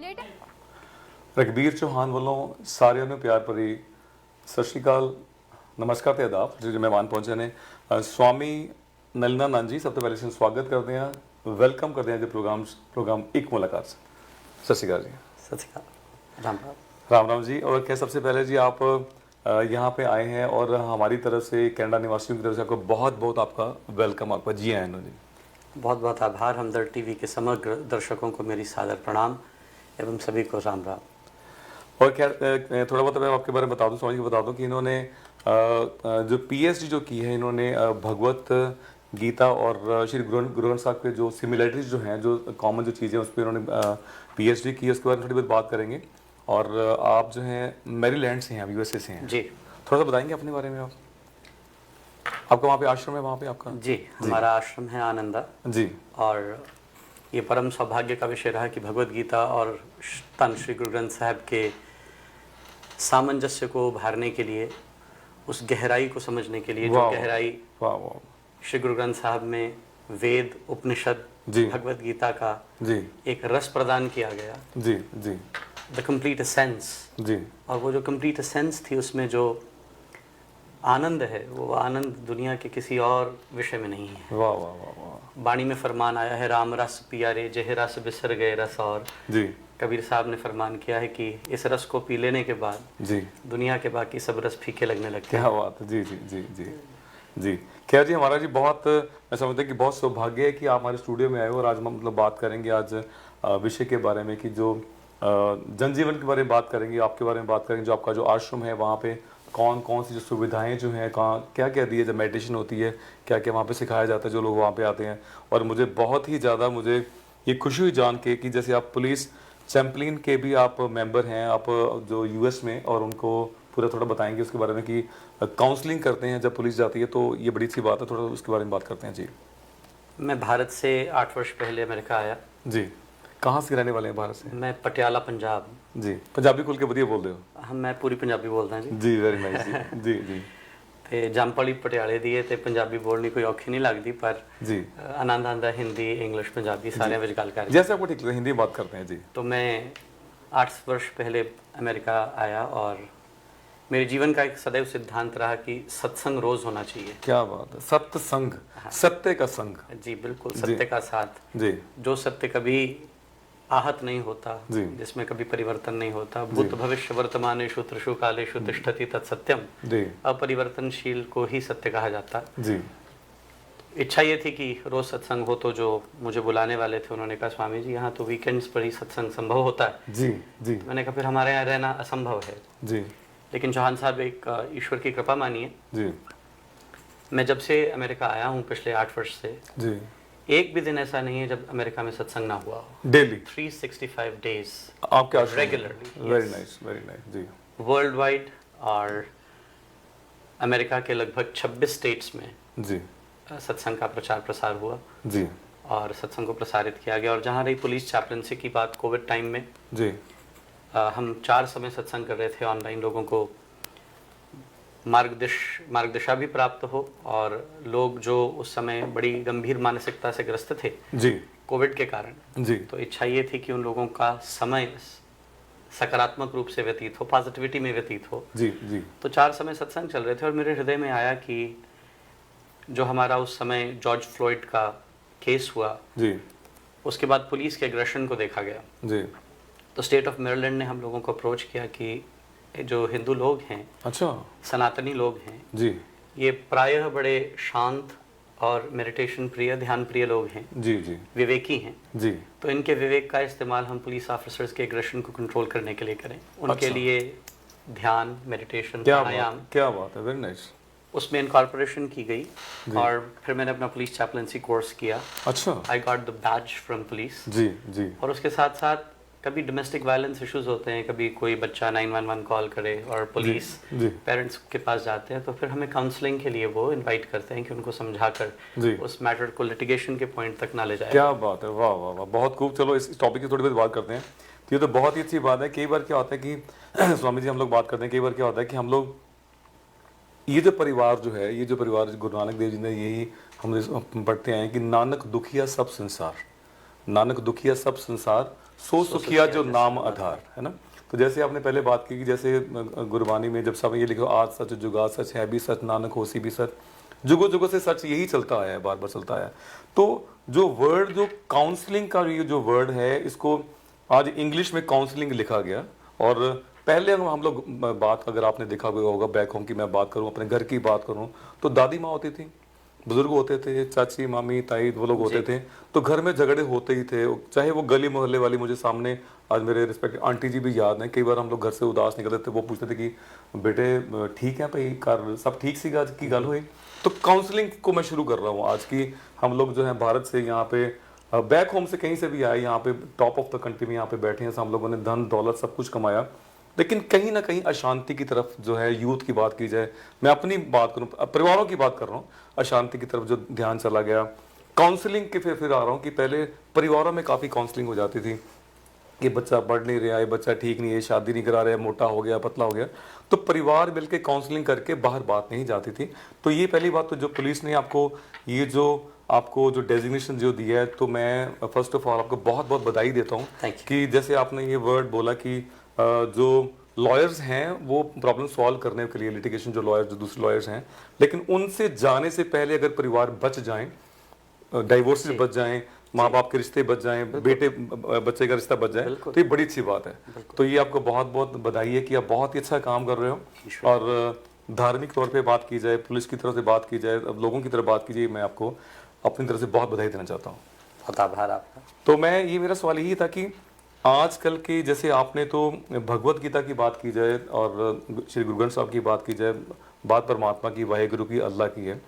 Update है। ਰਘਬੀਰ ਚੌਹਾਨ ਵੱਲੋਂ ਸਾਰਿਆਂ ਨੂੰ ਪਿਆਰ ਭਰੀ ਸਤਿ ਸ਼੍ਰੀ ਅਕਾਲ, ਨਮਸਕਾਰ ਤੇ ਆਦਾਬ। ਜਿਹੜੇ ਮਹਿਮਾਨ ਪਹੁੰਚੇ ਨੇ ਸਵਾਮੀ ਨਲਿਨਾ ਨੰਦ ਜੀ, ਸਭ ਤੋਂ ਪਹਿਲੇ ਅਸੀਂ ਸਵਾਗਤ ਕਰਦੇ ਹਾਂ, वेलकम करते हैं जो प्रोग्राम एक मुलाकात से। सत श्री अकाल जी। सत श्री अकाल। राम राम। राम राम जी। और क्या सबसे पहले जी आप यहाँ पे आए हैं और हमारी तरफ से कनाडा निवासियों की तरफ से आपको बहुत बहुत आपका वेलकम, आपका जी आयन हो जी। बहुत बहुत आभार। हमदर्द टीवी के समग्र दर्शकों को मेरी सादर प्रणाम एवं सभी को राम राम। और क्या थोड़ा बहुत मैं आपके बारे में बता दूं, समझ के बता दूं कि इन्होंने जो पीएचडी जो की है इन्होंने भगवत गीता और श्री गुरु ग्रंथ साहब के जो सिमिलरिटीज जो हैं, जो कॉमन जो चीज़ें उस पर इन्होंने पीएचडी की है, उसके बारे में थोड़ी बहुत बात करेंगे। और आप जो हैं मैरीलैंड से हैं, आप यूएसए से हैं जी। थोड़ा सा बताएंगे अपने बारे में। आपका वहाँ पे आश्रम है, वहाँ पे आपका? जी, हमारा आश्रम है आनंदा जी। और ये परम सौभाग्य का विषय रहा कि भगवत गीता और तन श्री गुरु ग्रंथ साहब के सामंजस्य को उभारने के लिए, उस गहराई को समझने के लिए, जो गहराई श्री गुरु ग्रंथ साहब में वेद, उपनिषद, भगवत गीता का जी एक रस प्रदान किया गया। जी जी। द कंप्लीट एसेंस जी। और वो जो कंप्लीट एसेंस थी, उसमें जो आनंद है, वो आनंद दुनिया के किसी और विषय में नहीं है। वाह वाह वाह वाह। बाणी में फरमान आया है, राम रस पिया रे जह रस बिसर गए रस। और जी कबीर साहब ने फरमान किया है कि इस रस को पी लेने के बाद जी दुनिया के बाकी सब रस फीके लगने लगते हैं। क्या बात है। जी जी जी जी जी। क्या जी, हमारा जी बहुत, मैं समझता हूँ कि बहुत सौभाग्य है कि आप हमारे स्टूडियो में आए हो और आज हम मतलब बात करेंगे आज विषय के बारे में कि जो जनजीवन के बारे में बात करेंगे, आपके बारे में बात करेंगे, जो आपका जो आश्रम है वहाँ पे कौन कौन सी जो सुविधाएं जो हैं, कहाँ क्या क्या दी है, जब मेडिटेशन होती है क्या क्या वहाँ पे सिखाया जाता है जो लोग वहाँ पे आते हैं। और मुझे बहुत ही ज़्यादा मुझे ये खुशी हुई जान के कि जैसे आप पुलिस चैम्पलिन के भी आप मेंबर हैं, आप जो यूएस में, और उनको पूरा थोड़ा बताएंगे उसके बारे में कि काउंसलिंग करते हैं जब पुलिस जाती है, तो ये बड़ी अच्छी बात है, थोड़ा उसके बारे में बात करते हैं जी। मैं भारत से 8 वर्ष पहले अमेरिका आया जी। कहाँ से रहने वाले हैं भारत से? मैं पटियाला पंजाब जी। पंजाबी खुल के बढ़िया बोल रहे हो? हम मैं पूरी पंजाबी बोलता जी। जी वेरी नाइस जी। जी जी। ਤੇ ਜੰਮਪਲੀ ਪਟਿਆਲੇ ਦੀ ਹੈ ਤੇ ਪੰਜਾਬੀ ਬੋਲਣੀ ਕੋਈ ਔਖੀ नहीं लगती, पर जी आनंद आंदा हिंदी, इंग्लिश, पंजाबी सारे में गल कर जैसे आपको ठीक लगे हिंदी में बात करते हैं जी। तो मैं 8 वर्ष पहले अमेरिका आया और मेरे जीवन का एक सदैव सिद्धांत रहा कि सत्संग रोज होना चाहिए। क्या बात है, सत्संग, सत्य का संग। जी बिल्कुल, सत्य का साथ जी। जो सत्य कभी आहत नहीं होता, जिसमें कभी परिवर्तन नहीं होता। भूत भविष्य वर्तमानेषु त्रिषु कालेषु तिष्ठति तत्सत्यम। अपरिवर्तनशील को ही सत्य कहा जाता जी। इच्छा ये थी कि रोज सत्संग हो, तो जो मुझे बुलाने वाले थे उन्होंने कहा, स्वामी जी यहाँ तो वीकेंड्स पर ही सत्संग संभव होता है। जी जी। मैंने कहा फिर हमारे यहाँ रहना असंभव है जी। लेकिन चौहान साहब एक ईश्वर की कृपा मानिए जी। मैं जब से अमेरिका आया हूँ पिछले 8 वर्ष से जी, एक भी दिन ऐसा नहीं है जब अमेरिका में सत्संग ना हुआ हो। डेली 365 डेज आपके regularly. Very nice very nice जी। वर्ल्ड वाइड और अमेरिका के लगभग 26 स्टेट्स में जी सत्संग का प्रचार प्रसार हुआ जी, और सत्संग को प्रसारित किया गया। और जहाँ रही पुलिस चैप्टनसी की बात, कोविड टाइम में जी हम 4 समय सत्संग कर रहे थे ऑनलाइन, लोगों को मार्गदशा भी प्राप्त हो, और लोग जो उस समय बड़ी गंभीर मानसिकता से ग्रस्त थे जी कोविड के कारण जी, तो इच्छा ये थी कि उन लोगों का समय सकारात्मक रूप से व्यतीत हो, पॉजिटिविटी में व्यतीत हो जी जी। तो 4 समय सत्संग चल रहे थे और मेरे हृदय में आया कि जो हमारा उस समय जॉर्ज फ्लॉयड का केस हुआ जी, उसके बाद पुलिस के एग्रेशन को देखा गया जी। तो स्टेट ऑफ मेरीलैंड ने हम लोगों को अप्रोच किया कि जो हिंदू लोग हैं, अच्छा सनातनी लोग हैं जी, ये प्रायः बड़े शांत और मेडिटेशन प्रिय, ध्यान प्रिय लोग हैं जी जी, विवेकी हैं जी, तो इनके विवेक का इस्तेमाल हम पुलिस ऑफिसर्स के एग्रेशन को कंट्रोल करने के लिए करें। उनके अच्छा, लिए ध्यान, मेडिटेशन, प्राणायाम। क्या बात है, वेरी नाइस। उसमें इनकॉर्पोरेशन की गई और फिर मैंने अपना पुलिस चैपलेंसी कोर्स किया। अच्छा, I got the badge from police जी जी। और उसके साथ साथ कभी डोमेस्टिक वायलेंस इश्यूज होते हैं, कभी कोई बच्चा 911 कॉल करे और पुलिस पेरेंट्स के पास जाते हैं, तो फिर हमें काउंसलिंग के लिए वो इनवाइट करते हैं कि उनको समझाकर उस मैटर को लिटिगेशन के पॉइंट तक ना ले जाए। क्या बात है, वाह वाह वाह, बहुत खूब। चलो इस टॉपिक की थोड़ी बहुत बात करते हैं। तो ये तो बहुत ही अच्छी बात है। कई बार क्या होता है कि स्वामी जी हम लोग बात करते हैं, कई बार क्या होता है कि हम लोग ये जो परिवार जो है, ये जो परिवार गुरु नानक देव जी ने यही हम पढ़ते हैं कि नानक दुखिया सब संसार, नानक दुखिया सब संसार, सो सुखिया जो नाम आधार, है ना। तो जैसे आपने पहले बात की कि जैसे गुरबानी में जब सब ये लिखो आज सच जुगा सच, है भी सच, नानक होसी भी सच, जुगो जुगो से सच, यही चलता आया है, बार बार चलता आया है। तो जो वर्ड, जो काउंसलिंग का ये जो वर्ड है, इसको आज इंग्लिश में काउंसलिंग लिखा गया। और पहले हम लोग बात, अगर आपने देखा होगा बैक होम की मैं बात करूं, अपने घर की बात करूं, तो दादी माँ होती थी, बुजुर्ग होते थे, चाची मामी ताई वो लोग होते थे, तो घर में झगड़े होते ही थे। चाहे वो गली मोहल्ले वाली, मुझे सामने आज मेरे रिस्पेक्ट आंटी जी भी याद हैं, कई बार हम लोग घर से उदास निकलते थे, वो पूछते थे कि बेटे ठीक है भाई, कर सब ठीक सी आज की गल हुई। तो काउंसलिंग को मैं शुरू कर रहा हूँ आज की। हम लोग जो है भारत से यहाँ पे बैक होम से कहीं से भी आए, यहाँ पे टॉप ऑफ द कंट्री में यहाँ पे बैठे हैं, हम लोगों ने धन दौलत सब कुछ कमाया, लेकिन कहीं ना कहीं अशांति की तरफ जो है, यूथ की बात की जाए, मैं अपनी बात करूं, परिवारों की बात कर रहा हूं, अशांति की तरफ जो ध्यान चला गया। काउंसलिंग के फिर आ रहा हूं कि पहले परिवारों में काफ़ी काउंसलिंग हो जाती थी कि बच्चा पढ़ नहीं रहा है, बच्चा ठीक नहीं है, शादी नहीं करा रहे, मोटा हो गया, पतला हो गया, तो परिवार मिलकर काउंसलिंग करके बाहर बात नहीं जाती थी। तो ये पहली बात। तो जो पुलिस ने आपको ये जो डेजिग्नेशन जो दिया है, तो मैं फर्स्ट ऑफ ऑल आपको बहुत बहुत बधाई देता हूँ कि जैसे आपने ये वर्ड बोला कि जो लॉयर्स हैं वो प्रॉब्लम सॉल्व करने के लिए, लिटिगेशन जो लॉयर्स, जो दूसरे लॉयर्स हैं, लेकिन उनसे जाने से पहले अगर परिवार बच जाएं, डाइवोर्स से बच जाएं, माँ बाप के रिश्ते बच जाएं, बेटे बच्चे का रिश्ता बच जाए, तो ये बड़ी अच्छी बात है। तो ये आपको बहुत बहुत बधाई है कि आप बहुत ही अच्छा काम कर रहे हो। और धार्मिक तौर पे बात की जाए, पुलिस की तरफ से बात की जाए, अब लोगों की तरफ बात की जाए, मैं आपको अपनी तरफ से बहुत बधाई देना चाहता हूँ। बहुत आभार आपका। तो मैं ये, मेरा सवाल यही था कि आजकल के, जैसे आपने तो भगवत गीता की बात की जाए और श्री गुरु ग्रंथ साहब की बात की जाए, बात परमात्मा की, वाहेगुरु की, अल्लाह की है,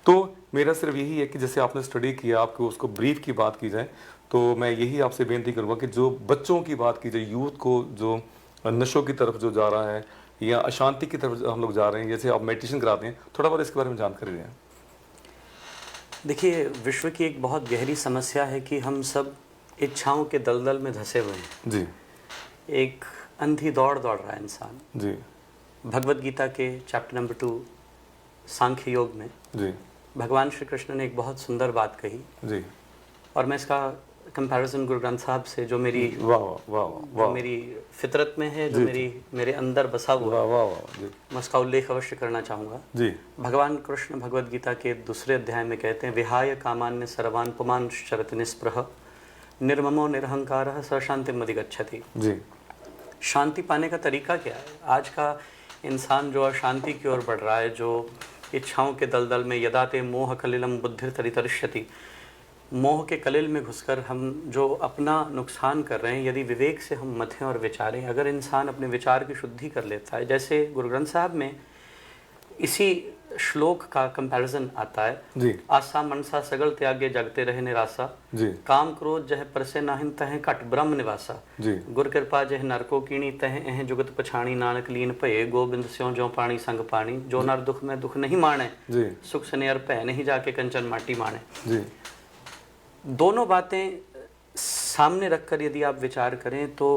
तो मेरा सिर्फ यही है कि जैसे आपने स्टडी किया, आपको उसको ब्रीफ की बात की जाए, तो मैं यही आपसे बेनती करूँगा कि जो बच्चों की बात की जाए, यूथ को जो नशों की तरफ जो जा रहा है या अशांति की तरफ हम लोग जा रहे हैं, जैसे आप मेडिटेशन कराते हैं, थोड़ा बहुत इसके बारे में जानकारी दें। देखिए, विश्व की एक बहुत गहरी समस्या है कि हम सब इच्छाओं के दलदल में धंसे हुए हैं जी। एक अंधी दौड़ रहा है इंसान जी। भगवत गीता के चैप्टर नंबर 2 सांख्य योग में जी भगवान श्री कृष्ण ने एक बहुत सुंदर बात कही जी, और मैं इसका कंपैरिजन गुरु ग्रंथ साहब से, जो मेरी जो मेरी फितरत में है, जो मेरे अंदर बसा हुआ है, मैं उसका उल्लेख अवश्य करना चाहूँगा जी। भगवान कृष्ण भगवत गीता के दूसरे अध्याय में कहते हैं, विहाय कामान्य सर्वान् पुमांश्चरति निस्पृह निर्ममो निरहंकारः स शांतिम् अधिगच्छति। जी। शांति पाने का तरीका क्या है? आज का इंसान जो अशांति की ओर बढ़ रहा है, जो इच्छाओं के दलदल में, यदा ते मोह कलिलम बुद्धिर तरितरिष्यति, मोह के कलिल में घुसकर हम जो अपना नुकसान कर रहे हैं, यदि विवेक से हम मथें और विचारें, अगर इंसान अपने विचार की शुद्धि कर लेता है, जैसे गुरु ग्रंथ साहब में इसी श्लोक का कंपैरिजन आता है जी। आशा मनसा सगल त्यागे जगते रहे निराशा जी। काम क्रोध जह परसे नाहिन तह घट ब्रह्म निवासा जी। गुर कृपा जह नरको कीणी तह एह जुगत पछाणी नानक लीन भये गोबिंद स्यों जो पानी संग पानी जो नर दुख में दुख नहीं माने जी। सुख सनेर भय नहीं जाके कंचन माटी माने जी। दोनों बातें सामने रखकर यदि आप विचार करें तो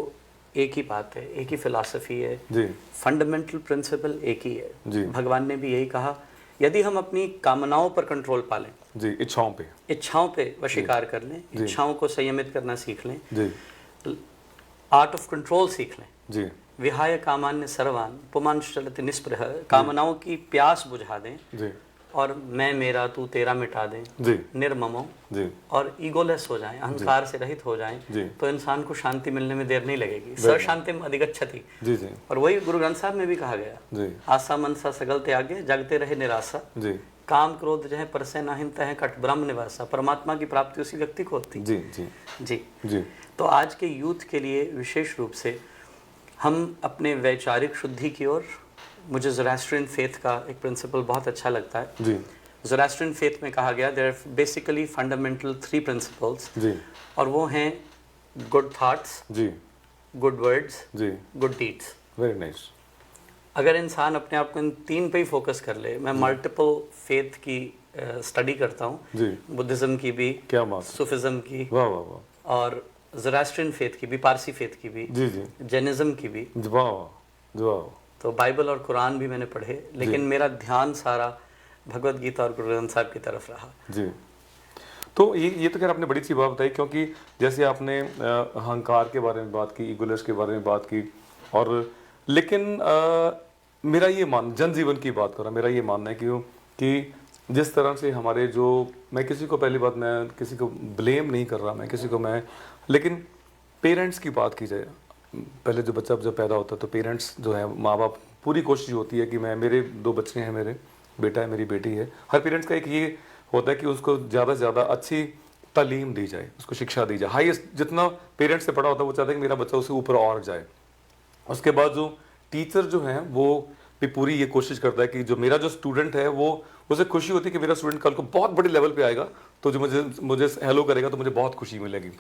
एक ही बात है, एक ही फिलॉसफी है जी। फंडामेंटल प्रिंसिपल एक ही है जी। भगवान ने भी यही कहा, यदि हम अपनी कामनाओं पर कंट्रोल पा लें जी, इच्छाओं पे वशीकार कर लें, इच्छाओं को संयमित करना सीख लें जी। आर्ट ऑफ कंट्रोल सीख लें जी। विहाय कामान्य सर्वान् पुमांश्चरति निस्पृह, कामनाओं की प्यास बुझा दें जी। और मैं मेरा तू तेरा मिटा दें जी। निर्ममो जी। और ईगोलेस हो जाएं, अहंकार से रहित हो जाएं, तो इंसान को शांति मिलने में देर नहीं लगेगी। स शांतिम अधिगच्छति जी जी। और वही गुरु ग्रंथ साहब में भी कहा गया जी। आशा मनसा सगल त्यागे जगते रहे निराशा जी। काम क्रोध जह परसे नाहिन तह कट ब्रह्म निवासा, परमात्मा की प्राप्ति उसी व्यक्ति को होती जी जी जी जी। तो आज के यूथ के लिए विशेष रूप से हम अपने वैचारिक शुद्धि की ओर, मुझे ज़ोरास्ट्रियन फेथ का एक प्रिंसिपल बहुत अच्छा लगता है जी। ज़ोरास्ट्रियन फेथ में कहा गया there are basically fundamental 3 principles जी। और वो हैं गुड थॉट्स जी, गुड वर्ड्स जी, गुड डीड्स। Very nice. अगर इंसान अपने आप को इन 3 पे ही फोकस कर ले, मैं मल्टीपल फेथ की स्टडी करता हूँ जी, बुद्धिज्म की भी, क्या बात, सूफिज्म की, वाह वाह वाह, और ज़ोरास्ट्रियन फेथ की भी, पारसी फेथ की भी जी जी, जैनिज्म की भी, वाह वाह। तो बाइबल और कुरान भी मैंने पढ़े, लेकिन मेरा ध्यान सारा भगवत गीता और गुरु ग्रंथ साहब की तरफ रहा जी। तो ये तो खैर आपने बड़ी अच्छी बात बताई, क्योंकि जैसे आपने अहंकार के बारे में बात की, ईगोलेस के बारे में बात की, और लेकिन मेरा ये जनजीवन की बात कर रहा, मेरा ये मानना है कि जिस तरह से हमारे जो, मैं किसी को, पहली बात मैं किसी को ब्लेम नहीं कर रहा, मैं किसी को लेकिन पेरेंट्स की बात की जाए, पहले जो बच्चा जब पैदा होता है तो पेरेंट्स जो है, माँ बाप, पूरी कोशिश होती है कि मेरे 2 बच्चे हैं, मेरे बेटा है, मेरी बेटी है, हर पेरेंट्स का एक ये होता है कि उसको ज़्यादा से ज़्यादा अच्छी तालीम दी जाए, उसको शिक्षा दी जाए, हाईएस्ट जितना पेरेंट्स से पढ़ा होता है वो चाहते हैं कि मेरा बच्चा उससे ऊपर और जाए। उसके बाद जो टीचर जो है वो भी पूरी ये कोशिश करता है कि जो मेरा जो स्टूडेंट है वो, उसे खुशी होती है कि मेरा स्टूडेंट कल को बहुत बड़े लेवल पे आएगा, तो जो मुझे हेलो करेगा तो मुझे बहुत खुशी मिलेगी।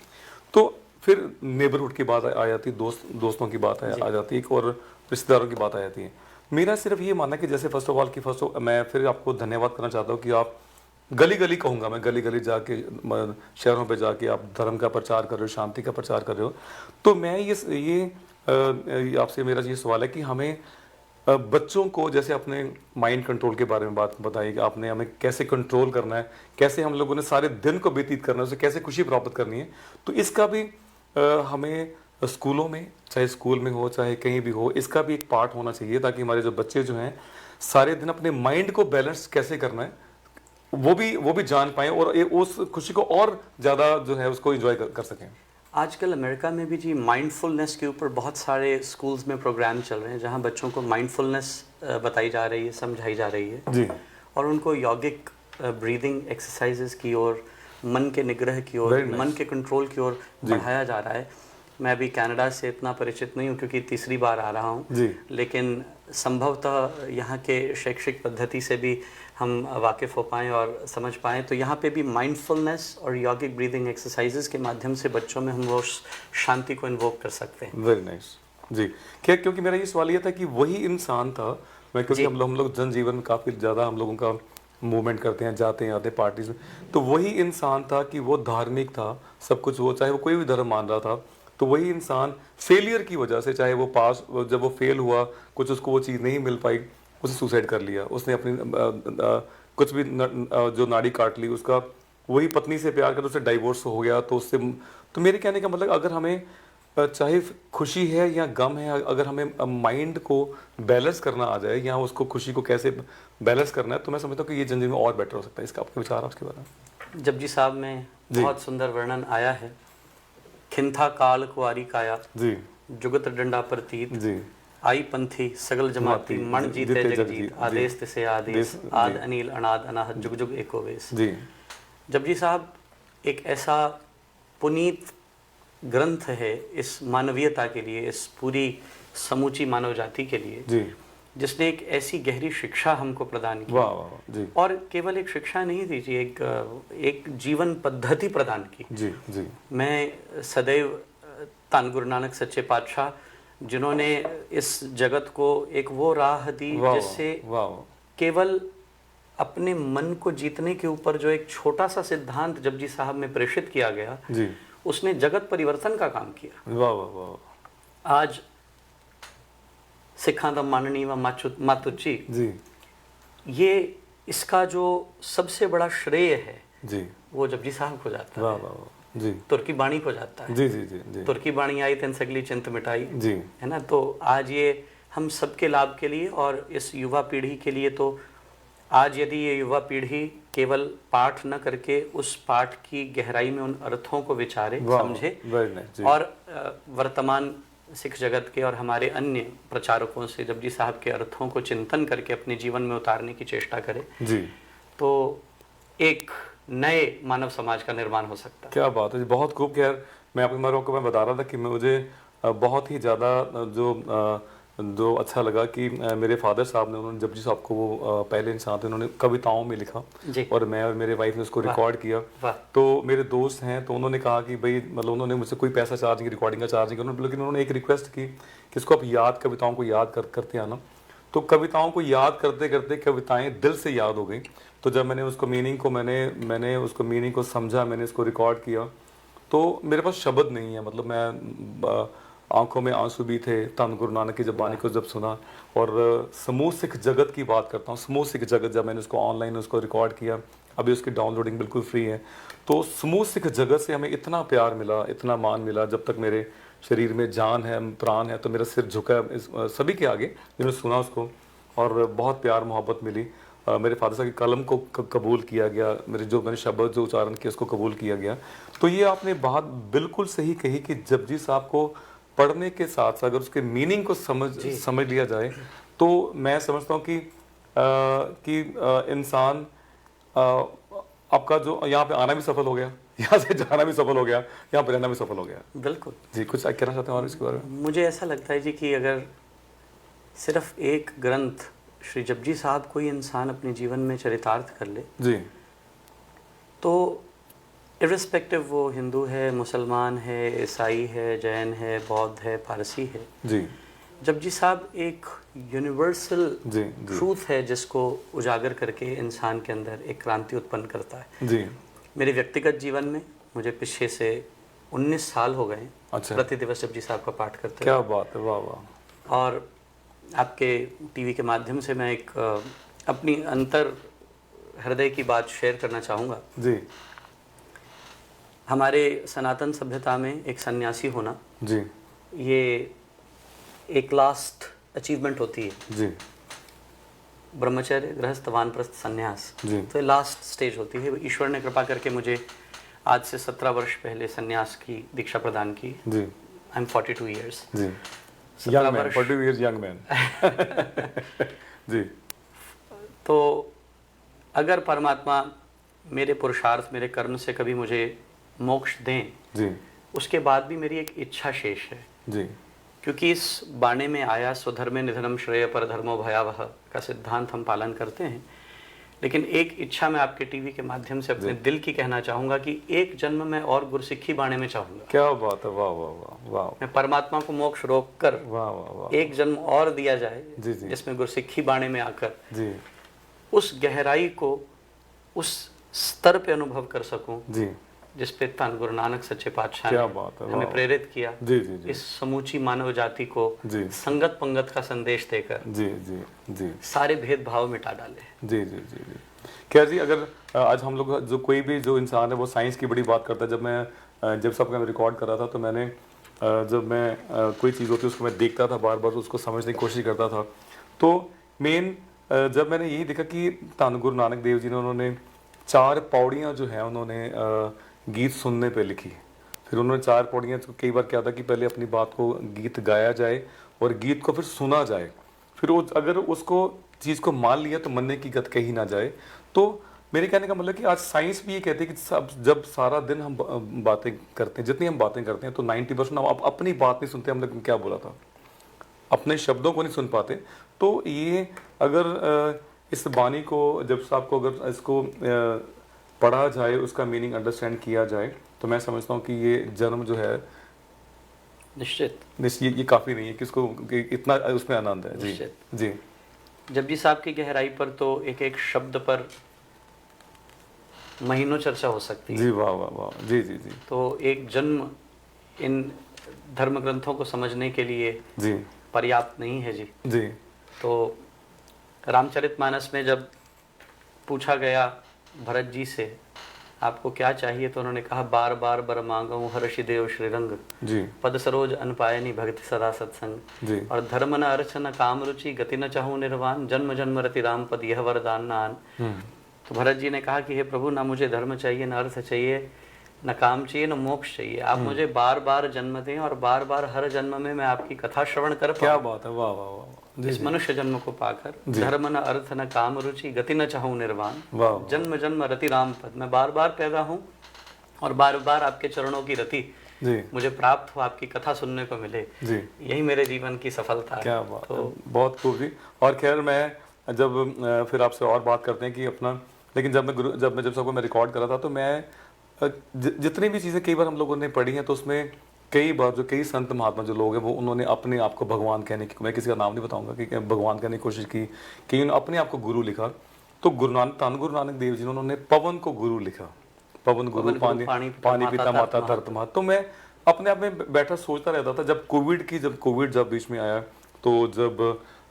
तो फिर नेबरहुड की बात आ जाती है, दोस्तों की बात आ जाती है, और रिश्तेदारों की बात आ जाती है। मेरा सिर्फ ये मानना है कि जैसे फर्स्ट ऑफ ऑल मैं फिर आपको धन्यवाद करना चाहता हूँ कि आप गली गली कहूँगा मैं, गली गली जाके, शहरों पे जाके आप धर्म का प्रचार कर रहे हो, शांति का प्रचार कर रहे हो। तो मैं ये आपसे मेरा ये सवाल है कि हमें बच्चों को, जैसे अपने माइंड कंट्रोल के बारे में बात बताई कि आपने हमें कैसे कंट्रोल करना है, कैसे हम लोगों ने सारे दिन को व्यतीत करना है, उसे कैसे खुशी प्राप्त करनी है, तो इसका भी हमें स्कूलों में, चाहे स्कूल में हो चाहे कहीं भी हो, इसका भी एक पार्ट होना चाहिए, ताकि हमारे जो बच्चे जो हैं सारे दिन अपने माइंड को बैलेंस कैसे करना है वो भी जान पाएं, और उस खुशी को और ज़्यादा जो है उसको एंजॉय कर सकें। आजकल अमेरिका में भी जी माइंडफुलनेस के ऊपर बहुत सारे स्कूल्स में प्रोग्राम चल रहे हैं, जहां बच्चों को माइंडफुलनेस बताई जा रही है, समझाई जा रही है जी, और उनको यौगिक ब्रीदिंग एक्सरसाइजेस की ओर, मन के निग्रह की ओर, मन के कंट्रोल की ओर बढ़ाया जा रहा है। मैं अभी कनाडा से इतना परिचित नहीं हूँ क्योंकि तीसरी बार आ रहा हूँ, लेकिन संभवतः यहाँ के शैक्षिक पद्धति से भी हम वाकिफ़ हो पाएँ और समझ पाएँ, तो यहाँ पे भी माइंडफुलनेस और यौगिक ब्रीदिंग एक्सरसाइजेस के माध्यम से बच्चों में हम वो शांति को इन्वोक कर सकते हैं। वेरी नाइस जी। क्या, क्योंकि मेरा ये सवाल ये था कि वही इंसान था, मैं क्योंकि हम लोग जनजीवन में काफ़ी ज़्यादा हम लोगों का मूवमेंट करते हैं, जाते हैं आते पार्टीज में, तो वही इंसान था कि वो धार्मिक था, सब कुछ वो, चाहे वो कोई भी धर्म मान रहा था, तो वही इंसान फेलियर की वजह से, चाहे वो जब वो फेल हुआ, कुछ उसको वो चीज़ नहीं मिल पाई, उसने सुसाइड कर लिया, उसने अपनी कुछ भी जो नाड़ी काट ली, उसका वही पत्नी से प्यार कर उससे डाइवोर्स हो गया, तो उससे, तो मेरे कहने का मतलब, अगर हमें चाहे खुशी है या गम है, अगर हमें माइंड को बैलेंस करना आ जाए या उसको, खुशी को कैसे बैलेंस करना है, तो मैं समझता हूँ कि ये जनजीवन में और बेटर हो सकता है। इसका आपके विचार है उसके बारे में? जपजी साहब में बहुत सुंदर वर्णन आया है, खिंथा काल कुआरी काया जी, जुगत डंडा प्रतीत जी, आई पंथी सगल जमाती, मन जीते जगजीत, आदेश तिसे आदेश, आद अनिल अनाद अनाहत, जुग जुग एको वेश। जी, जपजी साहब एक ऐसा पुनीत ग्रंथ है इस मानवीयता के लिए, इस पूरी समूची मानव जाति के लिए जी, जिसने एक ऐसी गहरी शिक्षा हमको प्रदान की। वाह वाह जी। और केवल एक शिक्षा नहीं दी जी, एक जीवन पद्धति प्रदान की। जी जी। मैं सदैव धन गुरु नानक सच्चे पातशाह, जिन्होंने इस जगत को एक वो राह दी जिससे केवल अपने मन को जीतने के ऊपर जो एक छोटा सा सिद्धांत जपजी साहब में प्रेषित किया गया जी, उसने जगत परिवर्तन का काम किया। वाह वाह वाह। आज सिखा दा माननी व मातुची जी, ये इसका जो सबसे बड़ा श्रेय है जी, वो जपजी साहब को जाता है। वाह वाह जी। तुर्की बाणी को जाता है। जी जी जी जी। तुर्की बाणी आई तेन सगली चिंत मिटाई जी, है ना। तो आज ये हम सबके लाभ के लिए और इस युवा पीढ़ी के लिए, तो आज यदि ये युवा पीढ़ी केवल पाठ न करके उस पाठ की गहराई में उन अर्थों को विचारे, समझे, और वर्तमान सिख जगत के और हमारे अन्य प्रचारकों से जपजी साहब के अर्थों को चिंतन करके अपने जीवन में उतारने की चेष्टा करे जी, तो एक नए मानव समाज का निर्माण हो सकता है। क्या बात है जी, बहुत खूब। खैर मैं आपको बता रहा था कि मुझे बहुत ही ज़्यादा जो अच्छा लगा कि मेरे फादर साहब ने, उन्होंने जपजी साहब को, वो पहले इंसान थे, उन्होंने कविताओं में लिखा और मैं और मेरे वाइफ ने उसको रिकॉर्ड किया। तो मेरे दोस्त हैं, तो उन्होंने कहा कि भाई, मतलब उन्होंने मुझसे कोई पैसा चार्ज नहीं, रिकॉर्डिंग का चार्ज नहीं, लेकिन उन्होंने एक रिक्वेस्ट की कि इसको आप कविताओं को याद करते आना। तो कविताओं को याद करते करते कविताएं दिल से याद हो गई। तो जब मैंने उसको मीनिंग को मैंने उसको मीनिंग को समझा, मैंने इसको रिकॉर्ड किया, तो मेरे पास शब्द नहीं है। मतलब मैं आंखों में आंसू भी थे धन गुरु नानक की जब बानी को जब सुना। और समूह सिख जगत की बात करता हूँ, समूह सिख जगत, जब मैंने उसको ऑनलाइन उसको रिकॉर्ड किया, अभी उसकी डाउनलोडिंग बिल्कुल फ्री है। तो समूह सिख जगत से हमें इतना प्यार मिला, इतना मान मिला। जब तक मेरे शरीर में जान है, प्राण है, तो मेरा सिर झुका है सभी के आगे जिन्होंने सुना उसको, और बहुत प्यार मोहब्बत मिली। मेरे फादर साहब की कलम को कबूल किया गया, मैंने शब्द जो उच्चारण किया उसको कबूल किया गया। तो ये आपने बात बिल्कुल सही कही कि जपजी साहब को पढ़ने के साथ साथ अगर उसके मीनिंग को समझ लिया जाए तो मैं समझता हूँ कि इंसान आपका जो यहाँ पे आना भी सफल हो गया, यहाँ से जाना भी सफल हो गया, यहाँ पर रहना भी सफल हो गया। बिल्कुल जी, कुछ कहना चाहते हैं और इसके बारे में? मुझे ऐसा लगता है जी कि अगर सिर्फ एक ग्रंथ श्री जपजी साहब कोई इंसान अपने जीवन में चरितार्थ कर ले जी, तो इर्रिस्पेक्टिव वो हिंदू है, मुसलमान है, ईसाई है, जैन है, बौद्ध है, पारसी है जी, जपजी साहब एक यूनिवर्सल ट्रूथ है जिसको उजागर करके इंसान के अंदर एक क्रांति उत्पन्न करता है। जी, मेरे व्यक्तिगत जीवन में मुझे पीछे से 19 साल हो गए अच्छा, प्रति दिवस जपजी साहब का पाठ करते क्या बात है, वाह वाह। और आपके टीवी के माध्यम से मैं एक अपनी अंतर हृदय की बात शेयर करना चाहूँगा। जी, हमारे सनातन सभ्यता में एक सन्यासी होना जी, ये एक लास्ट अचीवमेंट होती है जी, ब्रह्मचर्य, गृहस्थ, वानप्रस्थ, संन्यास, जी, तो लास्ट स्टेज होती है। ईश्वर ने कृपा करके मुझे आज से 17 वर्ष पहले संन्यास की दीक्षा प्रदान की। जी, आई एम 42 ईयर्स। जी, young man, 42 years young man. जी, तो अगर परमात्मा मेरे पुरुषार्थ, मेरे कर्म से कभी मुझे मोक्ष दें, जी, उसके बाद भी मेरी एक इच्छा शेष है। जी, क्योंकि इस बाणे में आया स्वधर्मे निधनम श्रेय पर धर्मो भयावह का सिद्धांत हम पालन करते हैं, लेकिन एक इच्छा मैं आपके टीवी के माध्यम से अपने दिल की कहना चाहूँगा कि एक जन्म में और गुरसिक्खी बाणे में चाहूँगा। क्या बात है, वाह वाह वाह वाह। मैं परमात्मा को मोक्ष रोक कर वाह वाह वाह, एक जन्म और दिया जाए जी, जी, जिसमें गुरसिक्खी बाणे में आकर जी, उस गहराई को उस स्तर पे अनुभव कर सकूं जी, जिस पे धन गुरु नानक सच्चे पातशाह क्या ने बात है, हमें वाह। प्रेरित किया। जी, जी, जी, इस समूची मानव जाति को जी, संगत पंगत का संदेश देकर जी, जी, जी, सारे भेदभाव मिटा डाले। जी, जी, जी, जी। क्या जी, अगर आज हम लोग जो कोई भी जो इंसान है वो साइंस की बड़ी बात करता है। जब सब का मैं रिकॉर्ड कर रहा था तो मैंने जब मैं कोई चीज़ होती है उसको मैं देखता था, बार बार उसको समझने की कोशिश करता था। तो मेन जब मैंने यही देखा कि धन गुरु नानक देव जी ने उन्होंने 4 पौड़ियाँ जो हैं उन्होंने गीत सुनने पे लिखी। फिर उन्होंने 4 पौड़ियाँ, कई बार क्या था कि पहले अपनी बात को गीत गाया जाए और गीत को फिर सुना जाए, फिर वो अगर उसको चीज़ को मान लिया तो मनने की गत कही ना जाए। तो मेरे कहने का मतलब कि आज साइंस भी ये कहती है कि जब सारा दिन हम बातें करते हैं, जितनी हम बातें करते हैं तो 90% हम अपनी बात नहीं सुनते। हमने क्या बोला था, अपने शब्दों को नहीं सुन पाते। तो ये अगर इस बानी को जब साहब को अगर इसको पढ़ा जाए, उसका मीनिंग अंडरस्टैंड किया जाए, तो मैं समझता हूँ कि ये जन्म जो है निश्चित ये काफ़ी नहीं है कि इसको कि इतना उसमें आनंद है। जी, जी, जपजी साहब की गहराई पर तो एक एक शब्द पर महीनों चर्चा हो सकती है। जी, वाह वाह वाह, जी, जी, जी, तो एक जन्म इन धर्म ग्रंथों को समझने के लिए जी पर्याप्त नहीं है। जी, जी, तो रामचरितमानस में जब पूछा गया भरत जी से आपको क्या चाहिए, तो उन्होंने कहा बार बार बर मांगऊं हर्षि देव श्रीरंग, जी, पद सरोज अनपायनी भक्ति सदा सत्संग, जी, और धर्म न अर्थ न काम रुचि गति न चाहूं निर्वाण, जन्म जन्म रति राम पद यह वरदान नान। तो भरत जी ने कहा कि हे प्रभु, ना मुझे धर्म चाहिए, न अर्थ चाहिए, न काम चाहिए, न मोक्ष चाहिए, आप मुझे बार बार जन्म दें और बार बार हर जन्म में मैं आपकी कथा श्रवण कर पाऊं। क्या बात है, वाह वाह वाह। इस मनुष्य जन्म को पाकर धर्म न अर्थ न काम रुचि गति न चाहूं निर्वाण, जन्म जन्म रति राम पद, मैं बार बार पैदा हूँ और बार बार आपके चरणों की रति मुझे प्राप्त हो, आपकी कथा सुनने को मिले। जी, यही मेरे जीवन की सफलता है। क्या बात है, बहुत खूब जी। और खैर मैं जब फिर आपसे और बात करते हैं कि अपना, लेकिन जब सबको मैं रिकॉर्ड कर रहा था तो मैं जितनी भी चीज़ें कई बार हम लोगों ने पढ़ी हैं तो उसमें कई बार जो कई संत महात्मा जो लोग हैं वो उन्होंने अपने आप को भगवान कहने की, मैं किसी का नाम नहीं बताऊंगा, कि भगवान कहने की कोशिश की, कि उन्होंने अपने आप को गुरु लिखा। तो गुरु नानक देव जी ने उन्होंने पवन को गुरु लिखा, पवन गुरु, पानी पिता माता धरत माता। तो मैं अपने आप में बैठा सोचता रहता था, जब कोविड बीच में आया, तो जब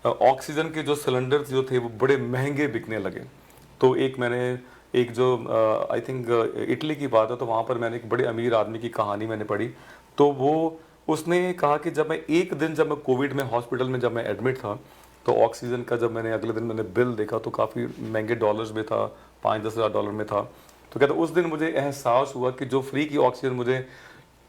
ऑक्सीजन के जो सिलेंडर जो थे वो बड़े महंगे बिकने लगे, तो एक जो आई थिंक इटली की बात है, तो वहाँ पर मैंने एक बड़े अमीर आदमी की कहानी मैंने पढ़ी। तो वो उसने कहा कि जब मैं एक दिन, जब मैं कोविड में हॉस्पिटल में जब मैं एडमिट था, तो ऑक्सीजन का जब मैंने अगले दिन मैंने बिल देखा तो काफ़ी महंगे डॉलर्स में था, 5-10 हज़ार डॉलर में था। तो कहते उस दिन मुझे एहसास हुआ कि जो फ्री की ऑक्सीजन मुझे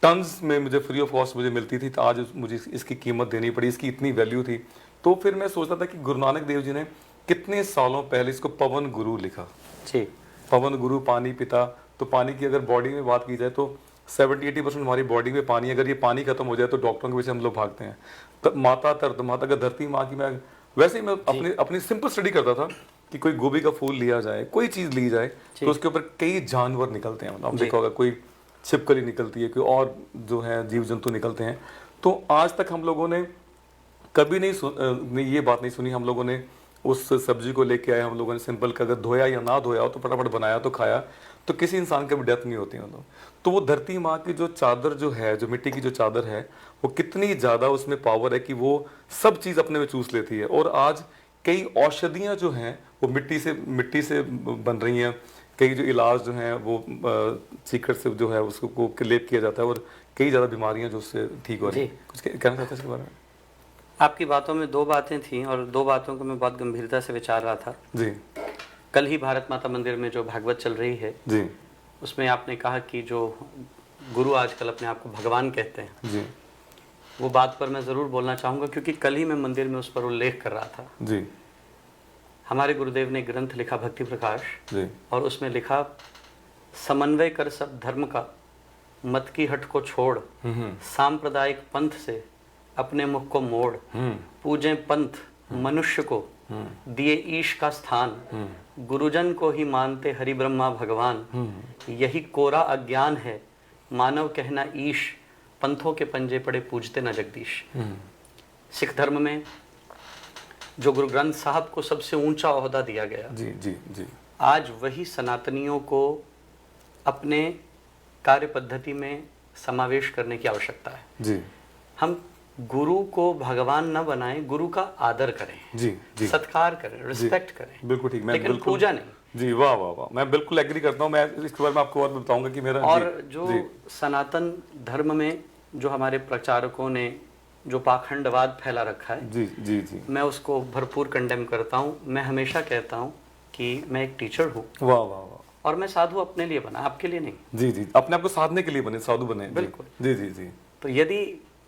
टन्स में मुझे फ्री ऑफ कॉस्ट मुझे मिलती थी, तो आज मुझे इसकी कीमत देनी पड़ी, इसकी इतनी वैल्यू थी। तो फिर मैं सोचता था कि गुरु नानक देव जी ने कितने सालों पहले इसको पवन गुरु लिखा। जी, पवन गुरु पानी पिता। तो पानी की अगर बॉडी में बात की जाए तो 70-80% हमारी बॉडी में पानी, अगर ये पानी खत्म हो जाए तो डॉक्टरों के पीछे हम लोग भागते हैं। तो माता तरत माता का धरती माँ की, मैं वैसे ही मैं अपनी अपनी सिंपल स्टडी करता था कि कोई गोभी का फूल लिया जाए, कोई चीज़ ली जाए, तो उसके ऊपर कई जानवर निकलते हैं। मतलब हम देखा होगा, कोई छिपकली निकलती है, कोई और जो है जीव जंतु निकलते हैं। तो आज तक हम लोगों ने कभी नहीं ये बात नहीं सुनी, हम लोगों ने उस सब्जी को लेके आए, हम लोगों ने सिंपल का अगर धोया या ना धोया हो तो फटाफट बनाया तो खाया, तो किसी इंसान की भी डेथ नहीं होती। मतलब तो वो धरती माँ की जो चादर जो है, जो मिट्टी की जो चादर है, वो कितनी ज़्यादा उसमें पावर है कि वो सब चीज़ अपने में चूस लेती है। और आज कई औषधियाँ जो हैं वो मिट्टी से बन रही हैं। कई जो इलाज जो हैं वो सीक्रेट से जो है उसको लेप किया जाता है, और कई ज़्यादा बीमारियाँ जो उससे ठीक हो रही हैं। कुछ कहना चाहते हैं इसके बारे में? आपकी बातों में दो बातें थीं और दो बातों को मैं बहुत गंभीरता से विचार रहा था जी। कल ही भारत माता मंदिर में जो भागवत चल रही है जी, उसमें आपने कहा कि जो गुरु आजकल अपने आप को भगवान कहते हैं जी, वो बात पर मैं ज़रूर बोलना चाहूँगा, क्योंकि कल ही मैं मंदिर में उस पर उल्लेख कर रहा था। जी, हमारे गुरुदेव ने ग्रंथ लिखा भक्ति प्रकाश, जी, और उसमें लिखा समन्वय कर सब धर्म का, मत की हट को छोड़, सांप्रदायिक पंथ से अपने मुख को मोड़, पूजें पंथ मनुष्य को, दिए ईश का स्थान, गुरुजन को ही मानते हरि ब्रह्मा भगवान, यही कोरा अज्ञान है मानव कहना ईश, पंथों के पंजे पड़े पूजते न जगदीश। सिख धर्म में जो गुरु ग्रंथ साहब को सबसे ऊंचा ओहदा दिया गया, जी, जी, जी, आज वही सनातनियों को अपने कार्य पद्धति में समावेश करने की आवश्यकता है। जी, हम गुरु को भगवान न बनाएं, गुरु का आदर करें, जी, जी, सत्कार करें, रिस्पेक्ट करें, बिल्कुल ठीक। मैं लेकिन बिल्कुल पूजा नहीं। जी, वाह वाह वाह, मैं बिल्कुल एग्री करता हूँ। मैं इसके बारे में आपको और बताऊंगा कि मेरा और जी, जो जी, सनातन धर्म में जो हमारे प्रचारकों ने जो पाखंडवाद फैला रखा है, जी, जी, जी, मैं उसको भरपूर कंडेम करता हूँ। मैं हमेशा कहता हूँ कि मैं एक टीचर हूँ वाह वाह वाह, और मैं साधु अपने लिए बना, आपके लिए नहीं। जी, जी, अपने आप को साधने के लिए बने, साधु बने। बिल्कुल। जी, जी, जी, तो यदि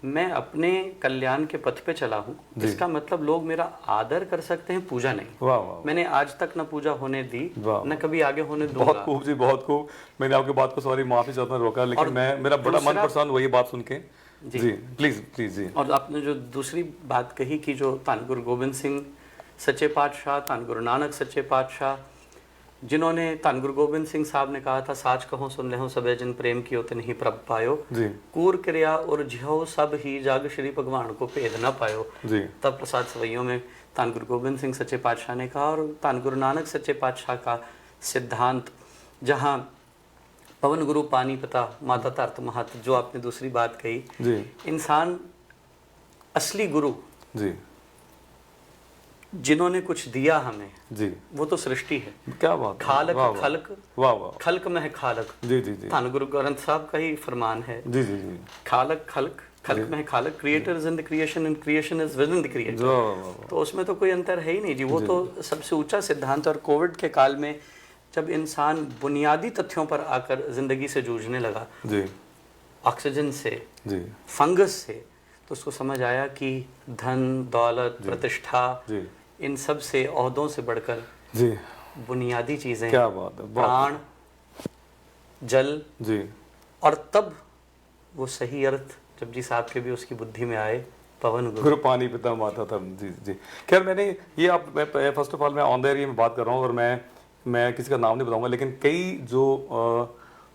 मैं अपने कल्याण के पथ पे चला हूँ, इसका मतलब लोग मेरा आदर कर सकते हैं, पूजा नहीं। वाह वाह, मैंने आज तक न पूजा होने दी, वाह, न कभी आगे होने बहुत दूंगा। खूब जी, बहुत खूब। मैंने आपकी बात को सॉरी माफी चाहता हूँ रोका, लेकिन मैं मेरा बड़ा मन परेशान हुआ ये बात सुन के। जी, प्लीज प्लीज जी। और आपने जो दूसरी बात कही कि जो धन गुरु गोबिंद सिंह सच्चे पातशाह, धन गुरु नानक सच्चे पातशाह, जिन्होंने धन गुरु गोबिंद सिंह साहब ने कहा था, साच कहो सुन लेहो सबे जिन प्रेम कियो तिन ही प्रभ पायो, जी, कूर क्रिया और झियो सब ही जाग श्री भगवान को भेद न पायो। जी, तब प्रसाद सवैयों में धन गुरु गोबिंद सिंह सच्चे पातशाह ने कहा, और धन गुरु नानक सच्चे पातशाह का सिद्धांत, जहाँ पवन गुरु पानी पिता माता धरत महत, जो आपने दूसरी बात कही, जी, इंसान असली गुरु जी, जिन्होंने कुछ दिया हमें, जी, वो तो सृष्टि है। क्या बात है, खालक वाह, वाह, खलक, वाह वाह, खलक में है खालक। जी, जी, जी, धन गुरु ग्रंथ साहब का ही फरमान है, जी, जी, जी, खालक खलक, खलक में है खालक, creator is in the creation and creation is within the creator. वाह वाह वाह, तो उसमें तो कोई अंतर है ही नहीं जी, वो तो सबसे ऊंचा सिद्धांत। और कोविड के काल में जब इंसान बुनियादी तथ्यों पर आकर जिंदगी से जूझने लगा, जी, ऑक्सीजन से, जी, फंगस से, तो उसको समझ आया कि धन दौलत प्रतिष्ठा, जी, इन सब से, ओहदों से बढ़कर जी, बुनियादी चीजें, क्या बात है, प्राण, जल, जी, और तब वो सही अर्थ जपजी साहब के भी उसकी बुद्धि में आए, पवन गुरु। गुरु पानी पिता माता था। जी, जी, खैर मैंने ये आप मैं फर्स्ट ऑफ ऑल मैं ऑन द एयर में बात कर रहा हूँ, और मैं किसी का नाम नहीं बताऊंगा, लेकिन कई जो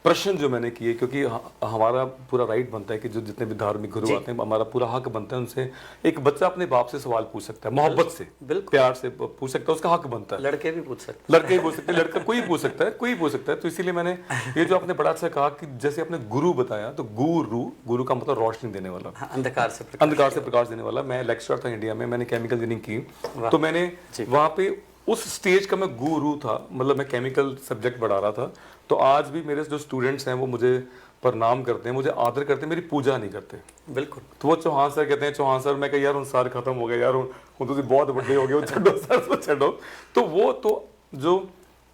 प्रश्न जो मैंने किए, क्योंकि हमारा पूरा राइट बनता है कि जो जितने भी धार्मिक गुरु आते हैं, हमारा पूरा हक बनता है उनसे। एक बच्चा अपने बाप से सवाल पूछ सकता है, मोहब्बत से, प्यार से पूछ सकता है, उसका हक बनता है। लड़के भी पूछ सकते हैं, लड़के पूछ सकते हैं, लड़का कोई पूछ सकता है, कोई पूछ सकता है। तो इसीलिए मैंने ये जो आपने बड़ा अच्छा कहा कि जैसे आपने गुरु बताया, तो गुरु का मतलब रोशनी देने वाला, अंधकार से प्रकाश देने वाला। मैं लेक्चरर था इंडिया में, मैंने केमिकल इंजीनियरिंग की, तो मैंने वहाँ पे उस स्टेज का मैं गुरु था, मतलब मैं केमिकल सब्जेक्ट पढ़ा रहा था। तो आज भी मेरे जो स्टूडेंट्स हैं वो मुझे प्रणाम करते हैं, मुझे आदर करते हैं, मेरी पूजा नहीं करते। बिल्कुल। तो वो चौहान सर कहते हैं, चौहान सर, मैं कह यार सर खत्म हो गया यार, वो तो बहुत बड़े हो गए, वो छो सर तो छोड़ो। तो वो तो जो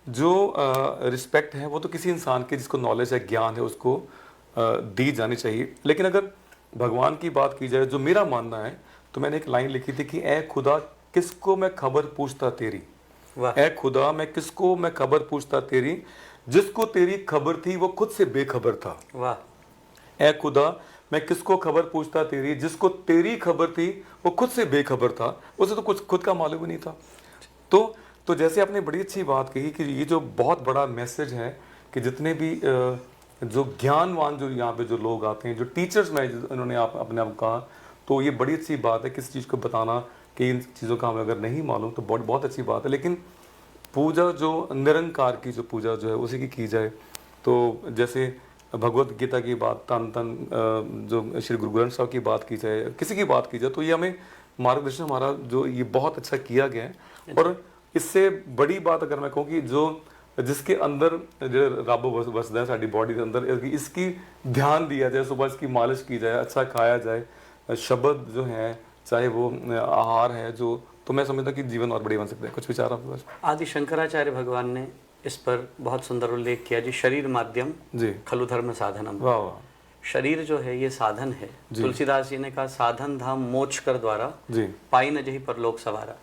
जो रिस्पेक्ट है वो तो किसी इंसान की जिसको नॉलेज है, ज्ञान है, उसको दी जानी चाहिए। लेकिन अगर भगवान की बात की जाए, जो मेरा मानना है, तो मैंने एक लाइन लिखी थी कि ए खुदा किसको मैं खबर पूछता तेरी, ए खुदा मैं किसको मैं खबर पूछता तेरी, जिसको तेरी खबर थी वो खुद से बेखबर था। वाह। ए खुदा मैं किसको खबर पूछता तेरी, जिसको तेरी खबर थी वो खुद से बेखबर था, उसे तो कुछ खुद का मालूम ही नहीं था। तो जैसे आपने बड़ी अच्छी बात कही कि ये जो बहुत बड़ा मैसेज है कि जितने भी जो ज्ञानवान जो यहाँ पे जो लोग आते हैं, जो टीचर्स में इन्होंने अपने आप कहा, तो ये बड़ी अच्छी बात है किसी चीज़ को बताना कि इन चीज़ों का हमें अगर नहीं मालूम तो बहुत अच्छी बात है। लेकिन पूजा जो निरंकार की जो पूजा जो है उसी की जाए, तो जैसे भगवत गीता की बात, तन जो श्री गुरु ग्रंथ साहब की बात की जाए, किसी की बात की जाए, तो ये हमें मार्गदर्शन हमारा जो ये बहुत अच्छा किया गया है। और इससे बड़ी बात अगर मैं कहूँ कि जो जिसके अंदर जो रब वसदा है साड़ी बॉडी के अंदर, इसकी ध्यान दिया जाए, सुबह इसकी मालिश की जाए, अच्छा खाया जाए, शब्द जो है चाहे वो आहार है जो, तो मैं समझता कि जीवन और बढ़िया बन सकता है। कुछ विचार आपके पास? आदि शंकराचार्य भगवान ने इस पर बहुत सुंदर उल्लेख किया जी, शरीर माध्यम जी खलु धर्म साधनम। वाह वाह। शरीर जो है ये साधन है। तुलसीदास जी ने कहा साधन धाम मोक्ष कर द्वारा, जी पाई न जही परलोक सवारा।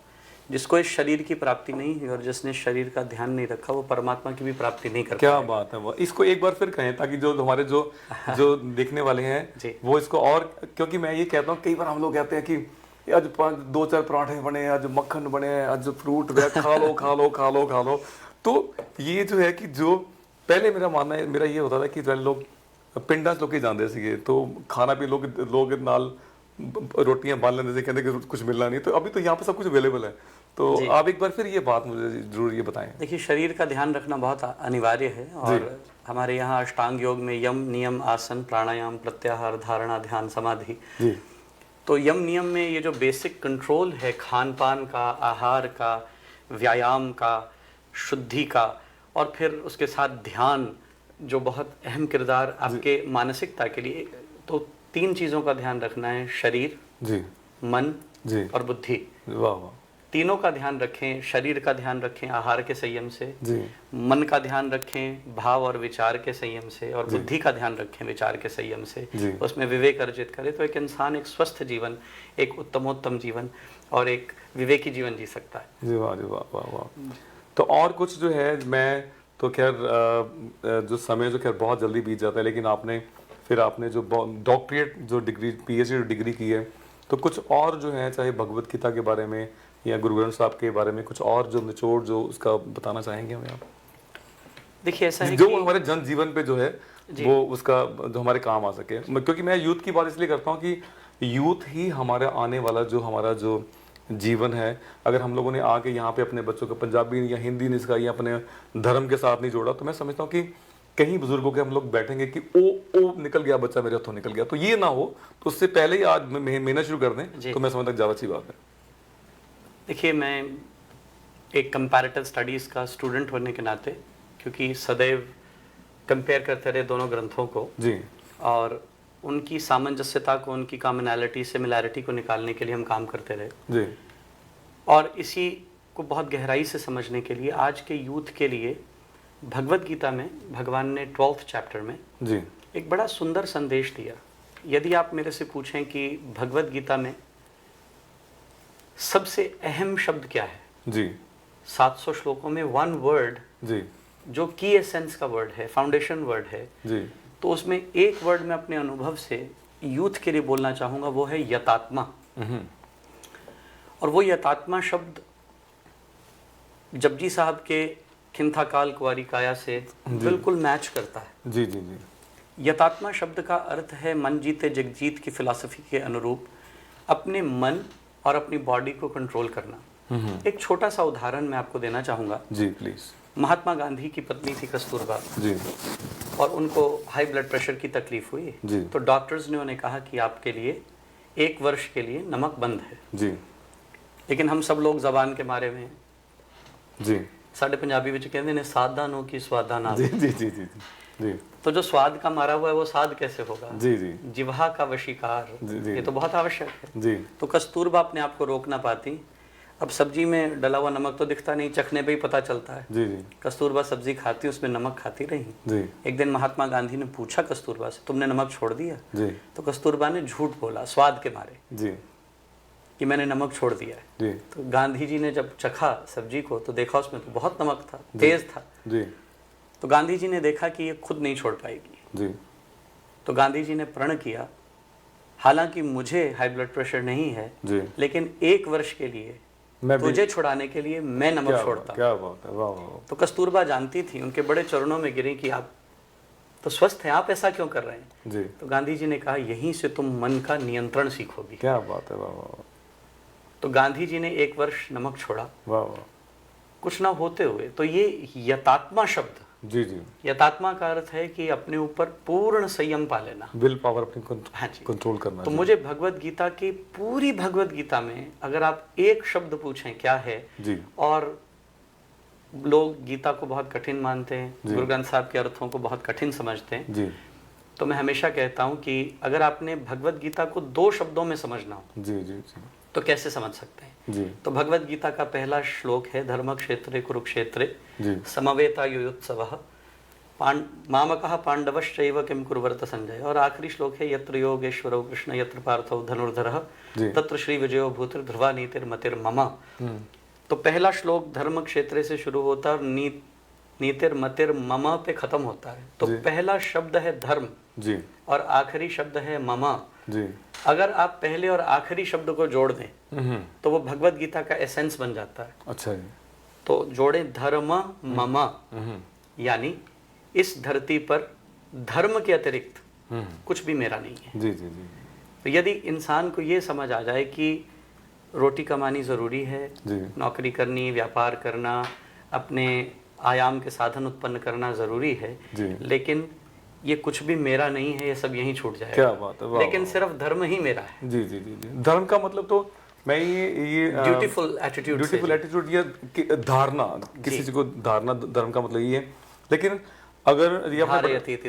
जिसको इस शरीर की प्राप्ति नहीं हुई और जिसने शरीर का ध्यान नहीं रखा वो परमात्मा की भी प्राप्ति नहीं कर क्या बात है। वो इसको एक बार फिर कहें ताकि जो हमारे जो देखने वाले हैं वो इसको, और क्योंकि मैं ये कहता हूँ, कई बार हम लोग कहते हैं कि आज 2-4 पराठे बने, आज मक्खन बने, आज फ्रूट खा लो खा लो खा लो खा लो। तो ये जो है कि जो पहले मेरा मानना है, मेरा ये होता था कि पहले लोग पिंडा लोग ही जानते थे तो खाना भी लोग नाल रोटियां बांध लेते थे, कहते कि कुछ मिलना नहीं। तो अभी तो यहाँ पे सब कुछ अवेलेबल है। तो आप एक बार फिर ये बात मुझे जरूर ये बताएं। देखिए, शरीर का ध्यान रखना बहुत अनिवार्य है और हमारे यहाँ अष्टांग योग में यम नियम आसन प्राणायाम प्रत्याहार धारणा ध्यान समाधि, तो यम नियम में ये जो बेसिक कंट्रोल है खान पान का, आहार का, व्यायाम का, शुद्धि का, और फिर उसके साथ ध्यान जो बहुत अहम किरदार आपके मानसिकता के लिए, तो 3 चीज़ों का ध्यान रखना है, शरीर जी, मन जी और बुद्धि। वाह वाह। तीनों का ध्यान रखें, शरीर का ध्यान रखें आहार के संयम से जी, मन का ध्यान रखें भाव और विचार के संयम से, और बुद्धि का ध्यान रखें विचार के संयम से, उसमें विवेक अर्जित करे तो एक इंसान एक स्वस्थ जीवन, एक उत्तमोत्तम जीवन और एक विवेकी जीवन जी सकता है। जी वाह जी वाह वाह वाह। तो और कुछ जो है, मैं तो खैर जो समय जो खैर बहुत जल्दी बीत जाता है, लेकिन आपने जो डॉक्टरेट जो डिग्री, पीएचडी डिग्री की है, तो कुछ और जो है चाहे भगवत गीता के बारे में या गुरु ग्रंथ साहब के बारे में कुछ और जो निचोड़ जो उसका बताना चाहेंगे हमें आप? देखिए, ऐसा है जो हमारे जन जीवन पे जो है वो उसका जो हमारे काम आ सके, क्योंकि मैं यूथ की बात इसलिए करता हूँ कि यूथ ही हमारा आने वाला जो हमारा जो जीवन है। अगर हम लोगों ने आके यहाँ पे अपने बच्चों को पंजाबी या हिंदी नहीं सिखाई या अपने धर्म के साथ नहीं जोड़ा, तो मैं समझता हूँ कि कहीं बुजुर्गों के हम लोग बैठेंगे कि ओ निकल गया बच्चा, मेरे हाथों निकल गया। तो ये ना हो, तो उससे पहले ही आज मेहनत शुरू कर दें, तो मैं समझता हूँ ज़्यादा अच्छी बात है। देखिए, मैं एक कंपैरेटिव स्टडीज़ का स्टूडेंट होने के नाते, क्योंकि सदैव कंपेयर करते रहे दोनों ग्रंथों को जी, और उनकी सामंजस्यता को, उनकी कॉमनैलिटी सिमिलैरिटी को निकालने के लिए हम काम करते रहे जी, और इसी को बहुत गहराई से समझने के लिए आज के यूथ के लिए भगवत गीता में भगवान ने 12th चैप्टर में जी एक बड़ा सुंदर संदेश दिया। यदि आप मेरे से पूछें कि भगवत गीता में सबसे अहम शब्द क्या है जी, 700 श्लोकों में 1 वर्ड जी जो की एसेंस का वर्ड है, फाउंडेशन वर्ड है जी, तो उसमें एक वर्ड में अपने अनुभव से यूथ के लिए बोलना चाहूँगा, वो है यतात्मा। और वो यतात्मा शब्द जपजी साहब के खिंथा काल कुंवारी काया से बिल्कुल मैच करता है। जी जी जी। यतात्मा शब्द का अर्थ है मन जीते जगजीत की फिलॉसफी के अनुरूप अपने मन और अपनी बॉडी को कंट्रोल करना। एक छोटा सा उदाहरण मैं आपको देना चाहूँगा जी प्लीज। महात्मा गांधी की पत्नी थी कस्तूरबा जी, और उनको हाई ब्लड प्रेशर की तकलीफ हुई जी, तो डॉक्टर्स ने उन्हें कहा कि आपके लिए 1 वर्ष के लिए नमक बंद है जी, लेकिन हम सब लोग जबान के मारे में जी साढ़े पंजाबी विच कहंदे ने सादा नो की स्वादा ना। जी जी जी जी जी। तो जो स्वाद का मारा हुआ है वो स्वाद कैसे होगा? जी जी। जिह्वा का वशीकार, ये तो बहुत आवश्यक है। जी। तो कस्तूरबा अपने आप को रोक ना पाती। अब सब्जी में डला हुआ नमक तो दिखता नहीं, चखने पे ही पता चलता है। जी जी। कस्तूरबा सब्जी खाती, उसमें नमक खाती रही। जी। एक दिन महात्मा गांधी ने पूछा कस्तूरबा से, तुमने नमक छोड़ दिया? जी। तो कस्तूरबा ने झूठ बोला स्वाद के मारे जी कि मैंने नमक छोड़ दिया है। जी। तो गांधी जी ने जब चखा सब्जी को तो देखा उसमें तो बहुत नमक था, तेज था। जी। तो गांधी जी ने देखा कि ये खुद नहीं छोड़ पाएगी। जी। तो गांधी जी ने प्रण किया, हालांकि मुझे हाई ब्लड प्रेशर नहीं है, जी। लेकिन 1 वर्ष के लिए तुझे छुड़ाने के लिए मैं नमक छोड़ता हूं। क्या बात है, वाह वाह। तो कस्तूरबा जानती थी, उनके बड़े चरणों में गिरी कि आप तो स्वस्थ हैं, आप ऐसा क्यों कर रहे हैं? जी। तो गांधी जी ने कहा यहीं से तुम मन का नियंत्रण सीखोगी। क्या बात है, वाह वाह। तो गांधी जी ने 1 वर्ष नमक छोड़ा, वाह वाह। कुछ ना होते हुए। तो ये यतात्मा शब्द, जी जी। यतात्मा का अर्थ है कि अपने ऊपर पूर्ण संयम पा लेना, विल पावर अपनी हाँ जी, कंट्रोल करना। तो मुझे भगवत गीता की पूरी भगवत गीता में अगर आप एक शब्द पूछें क्या है जी, और लोग गीता को बहुत कठिन मानते हैं, गुरु ग्रंथ साहब के अर्थों को बहुत कठिन समझते हैं जी, तो मैं हमेशा कहता हूं कि अगर आपने भगवत गीता को 2 शब्दों में समझना हो जी जी जी, तो कैसे समझ सकते हैं? जी, तो भगवत गीता का पहला श्लोक है धर्म क्षेत्रे कुरुक्षेत्रे जी, समवेता युयुत्सवः मामकः पांडवश्चैव किम कुर्वर्त संजय। और आखिरी श्लोक है यत्र योगेश्वरो कृष्ण यत्र पार्थो धनुर्धरः तत्र श्री विजयो भूतिर ध्रुवा नीतिर्मतिर्मम। तो पहला श्लोक धर्म क्षेत्र से शुरू होता है और नीतिर्मतिर्मम पे खत्म होता है। तो पहला शब्द है धर्म जी, और आखिरी शब्द है मम जी। अगर आप पहले और आखिरी शब्द को जोड़ दें तो वो भगवत गीता का एसेंस बन जाता है। अच्छा जी। तो जोड़ें धर्म मम, यानी इस धरती पर धर्म के अतिरिक्त कुछ भी मेरा नहीं है। जी जी जी। तो यदि इंसान को ये समझ आ जाए कि रोटी कमानी ज़रूरी है, नौकरी करनी, व्यापार करना, अपने आयाम के साधन उत्पन्न करना ज़रूरी है, लेकिन ये कुछ भी मेरा नहीं है, ये सब यहीं छूट जाएगा। क्या बात है, लेकिन सिर्फ धर्म ही मेरा है। जी जी जी जी। धर्म का मतलब तो मैं ये ड्यूटीफुल एटीट्यूड या धारणा, किसी चीज को धारणा, धर्म का मतलब ये है। लेकिन अगर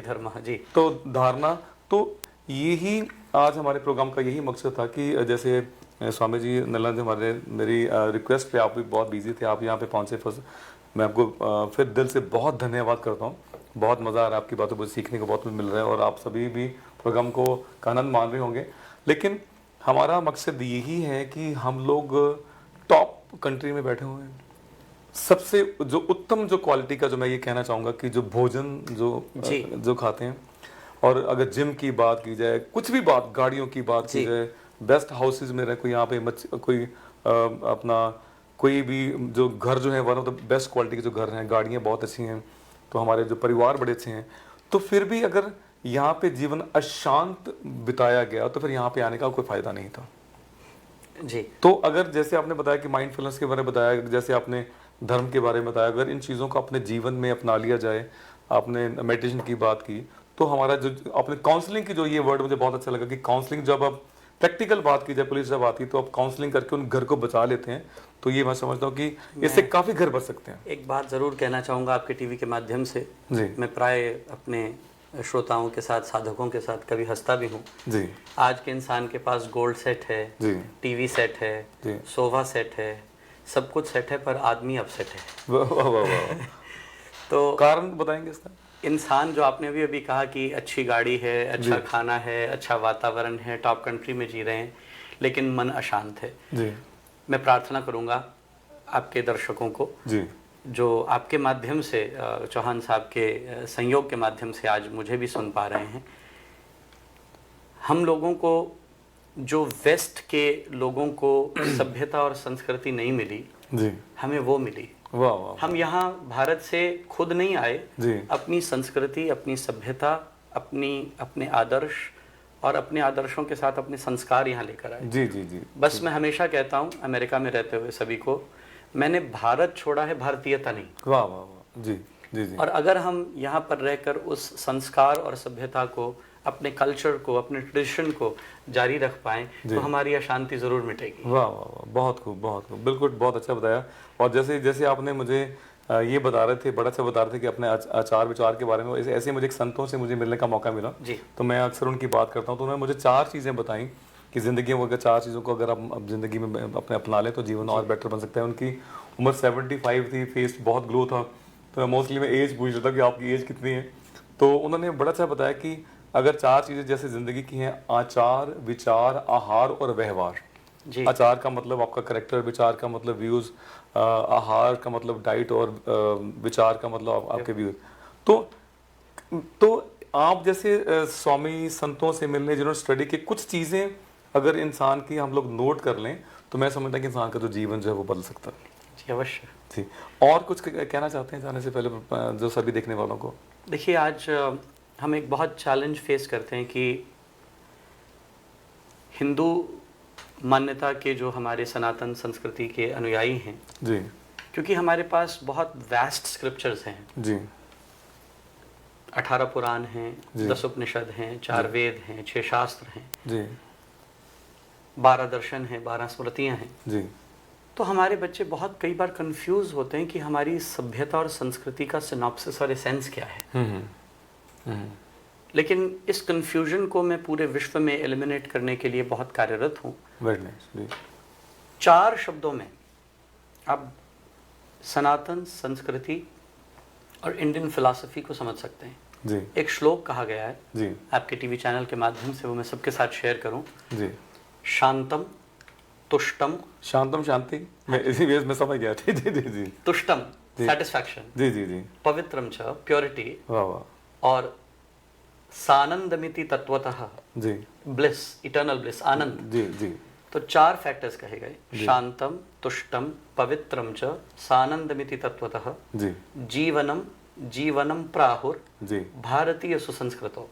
धर्म जी, तो धारणा, तो यही आज हमारे प्रोग्राम का यही मकसद था कि जैसे स्वामी जी नलंद हमारे, मेरी रिक्वेस्ट पे, आप भी बहुत बिजी थे, आप यहाँ पे पहुँचे। फर्स्ट मैं आपको फिर दिल से बहुत धन्यवाद करता हूँ। बहुत मज़ा आ रहा है, आपकी बातों को सीखने को बहुत मिल रहा है और आप सभी भी प्रोग्राम को का आनंद मान रहे होंगे। लेकिन हमारा मकसद यही है कि हम लोग टॉप कंट्री में बैठे हुए हैं, सबसे जो उत्तम जो क्वालिटी का, जो मैं ये कहना चाहूँगा कि जो भोजन जो खाते हैं, और अगर जिम की बात की जाए, कुछ भी बात, गाड़ियों की बात की जाए, बेस्ट हाउसेज में रहे, कोई यहाँ पे कोई अपना कोई भी जो घर जो है one of the best quality के जो घर हैं, गाड़ियाँ बहुत अच्छी हैं, तो हमारे जो परिवार बड़े अच्छे हैं, तो फिर भी अगर यहाँ पे जीवन अशांत बिताया गया तो फिर यहाँ पे आने का कोई फ़ायदा नहीं था जी। तो अगर जैसे आपने बताया कि माइंडफुलनेस के बारे में बताया, जैसे आपने धर्म के बारे में बताया, अगर इन चीज़ों को अपने जीवन में अपना लिया जाए, आपने मेडिटेशन की बात की, तो हमारा जो आपने काउंसलिंग की जो ये वर्ड मुझे बहुत अच्छा लगा कि काउंसलिंग, जब आप प्रैक्टिकल बात की जाए, पुलिस जब आती है तो आप काउंसलिंग करके उन घर को बचा लेते हैं, तो ये मैं समझता हूँ कि इससे काफ़ी घर बच सकते हैं। एक बात ज़रूर कहना चाहूँगा आपके टीवी के माध्यम से जी, मैं प्राय अपने श्रोताओं के साथ, साधकों के साथ कभी हंसता भी हूँ जी। आज के इंसान के पास गोल्ड सेट है जी, टीवी सेट है, सोफा सेट है, सब कुछ सेट है, पर आदमी अपसेट है। वाह वाह वाह। तो कारण बताएंगे इसका? इंसान, जो आपने अभी कहा कि अच्छी गाड़ी है, अच्छा खाना है, अच्छा वातावरण है, टॉप कंट्री में जी रहे हैं, लेकिन मन अशांत है जी। मैं प्रार्थना करूंगा आपके दर्शकों को जी, जो आपके माध्यम से, चौहान साहब के संयोग के माध्यम से आज मुझे भी सुन पा रहे हैं, हम लोगों को जो वेस्ट के लोगों को सभ्यता और संस्कृति नहीं मिली जी, हमें वो मिली। वाह वाह। हम यहाँ भारत से खुद नहीं आए जी, अपनी संस्कृति, अपनी सभ्यता, अपने आदर्श और अपने आदर्शों के साथ अपने संस्कार यहाँ लेकर आए जी जी जी। बस मैं हमेशा कहता हूँ अमेरिका में रहते हुए सभी को, मैंने भारत छोड़ा है, भारतीयता नहीं। वाह वाह वाह जी जी जी। और अगर हम यहाँ पर रहकर उस संस्कार और सभ्यता को अपने कल्चर को, अपने ट्रेडिशन को जारी रख पाएं तो हमारी अशांति जरूर मिटेगी। वाह वाह वाह, बहुत खूब, बहुत खूब, बिल्कुल, बहुत अच्छा बताया। और जैसे जैसे आपने मुझे ये बता रहे थे, बड़ा अच्छा बता रहे थे कि अपने आचार विचार के बारे में, ऐसे मुझे एक संतों से मुझे मिलने का मौका मिला जी। तो मैं अक्सर उनकी बात करता हूँ, तो उन्होंने मुझे 4 चीज़ें बताई कि ज़िंदगी में अगर 4 चीज़ों को अगर आप ज़िंदगी में अपने अपना लें तो जीवन और बेटर बन सकता है। उनकी उम्र 75 थी, फेस बहुत ग्लो था, तो मोस्टली मैं एज पूछ रहा था कि आपकी एज कितनी है। तो उन्होंने बड़ा अच्छा बताया कि अगर 4 चीज़ें जैसे ज़िंदगी की हैं, आचार, विचार, आहार और व्यवहार। आचार का मतलब आपका करेक्टर, विचार का मतलब व्यूज़, आहार का मतलब डाइट और विचार का मतलब आपके व्यूज़। तो आप जैसे स्वामी संतों से मिलने जिन्होंने स्टडी की कुछ चीज़ें अगर इंसान की हम लोग नोट कर लें तो मैं समझता हूँ कि इंसान का जो जीवन जो है वो बदल सकता है। जी अवश्य। जी, और कुछ कहना चाहते हैं जाने से पहले जो सभी देखने वालों को? देखिए, आज हम एक बहुत चैलेंज फेस करते हैं कि हिंदू मान्यता के जो हमारे सनातन संस्कृति के अनुयायी हैं जी, क्योंकि हमारे पास बहुत वास्ट स्क्रिप्चर्स हैं जी, 18 पुराण हैं, 10 उपनिषद हैं, 4 वेद हैं, 6 शास्त्र हैं जी, 12 दर्शन हैं, 12 स्मृतियां हैं। जी, तो हमारे बच्चे बहुत कई बार कंफ्यूज होते हैं कि हमारी सभ्यता और संस्कृति का सिनॉप्सिस और एसेंस क्या है। लेकिन इस कंफ्यूजन को मैं पूरे विश्व में एलिमिनेट करने के लिए बहुत कार्यरत हूँ। Very nice. 4 शब्दों में आप सनातन संस्कृति और इंडियन फिलॉसफी को समझ सकते हैं। जी, एक श्लोक कहा गया है जी, आपके टीवी चैनल के माध्यम से, वो मैं सबके साथ शेयर करूं। जी, शांतम तुष्टम, शांतम शांति, मैं इसी बेस में समझ गया। जी, जी, जी, जी, तुष्टम सेटिस्फैक्शन, जी, जी, जी, पवित्रम च प्योरिटी, वाह वाह, और सानंदमिति तत्वतः, जी, ब्लिस, इटर्नल ब्लिस, आनंद। जी, जी, तो 4 फैक्टर्स कहे गए, शांतम तुष्टम पवित्रम च सानंदमिति तत्वतः, जी, जीवनम जीवनम प्राहुर, जी, भारतीय सुसंस्कृतो।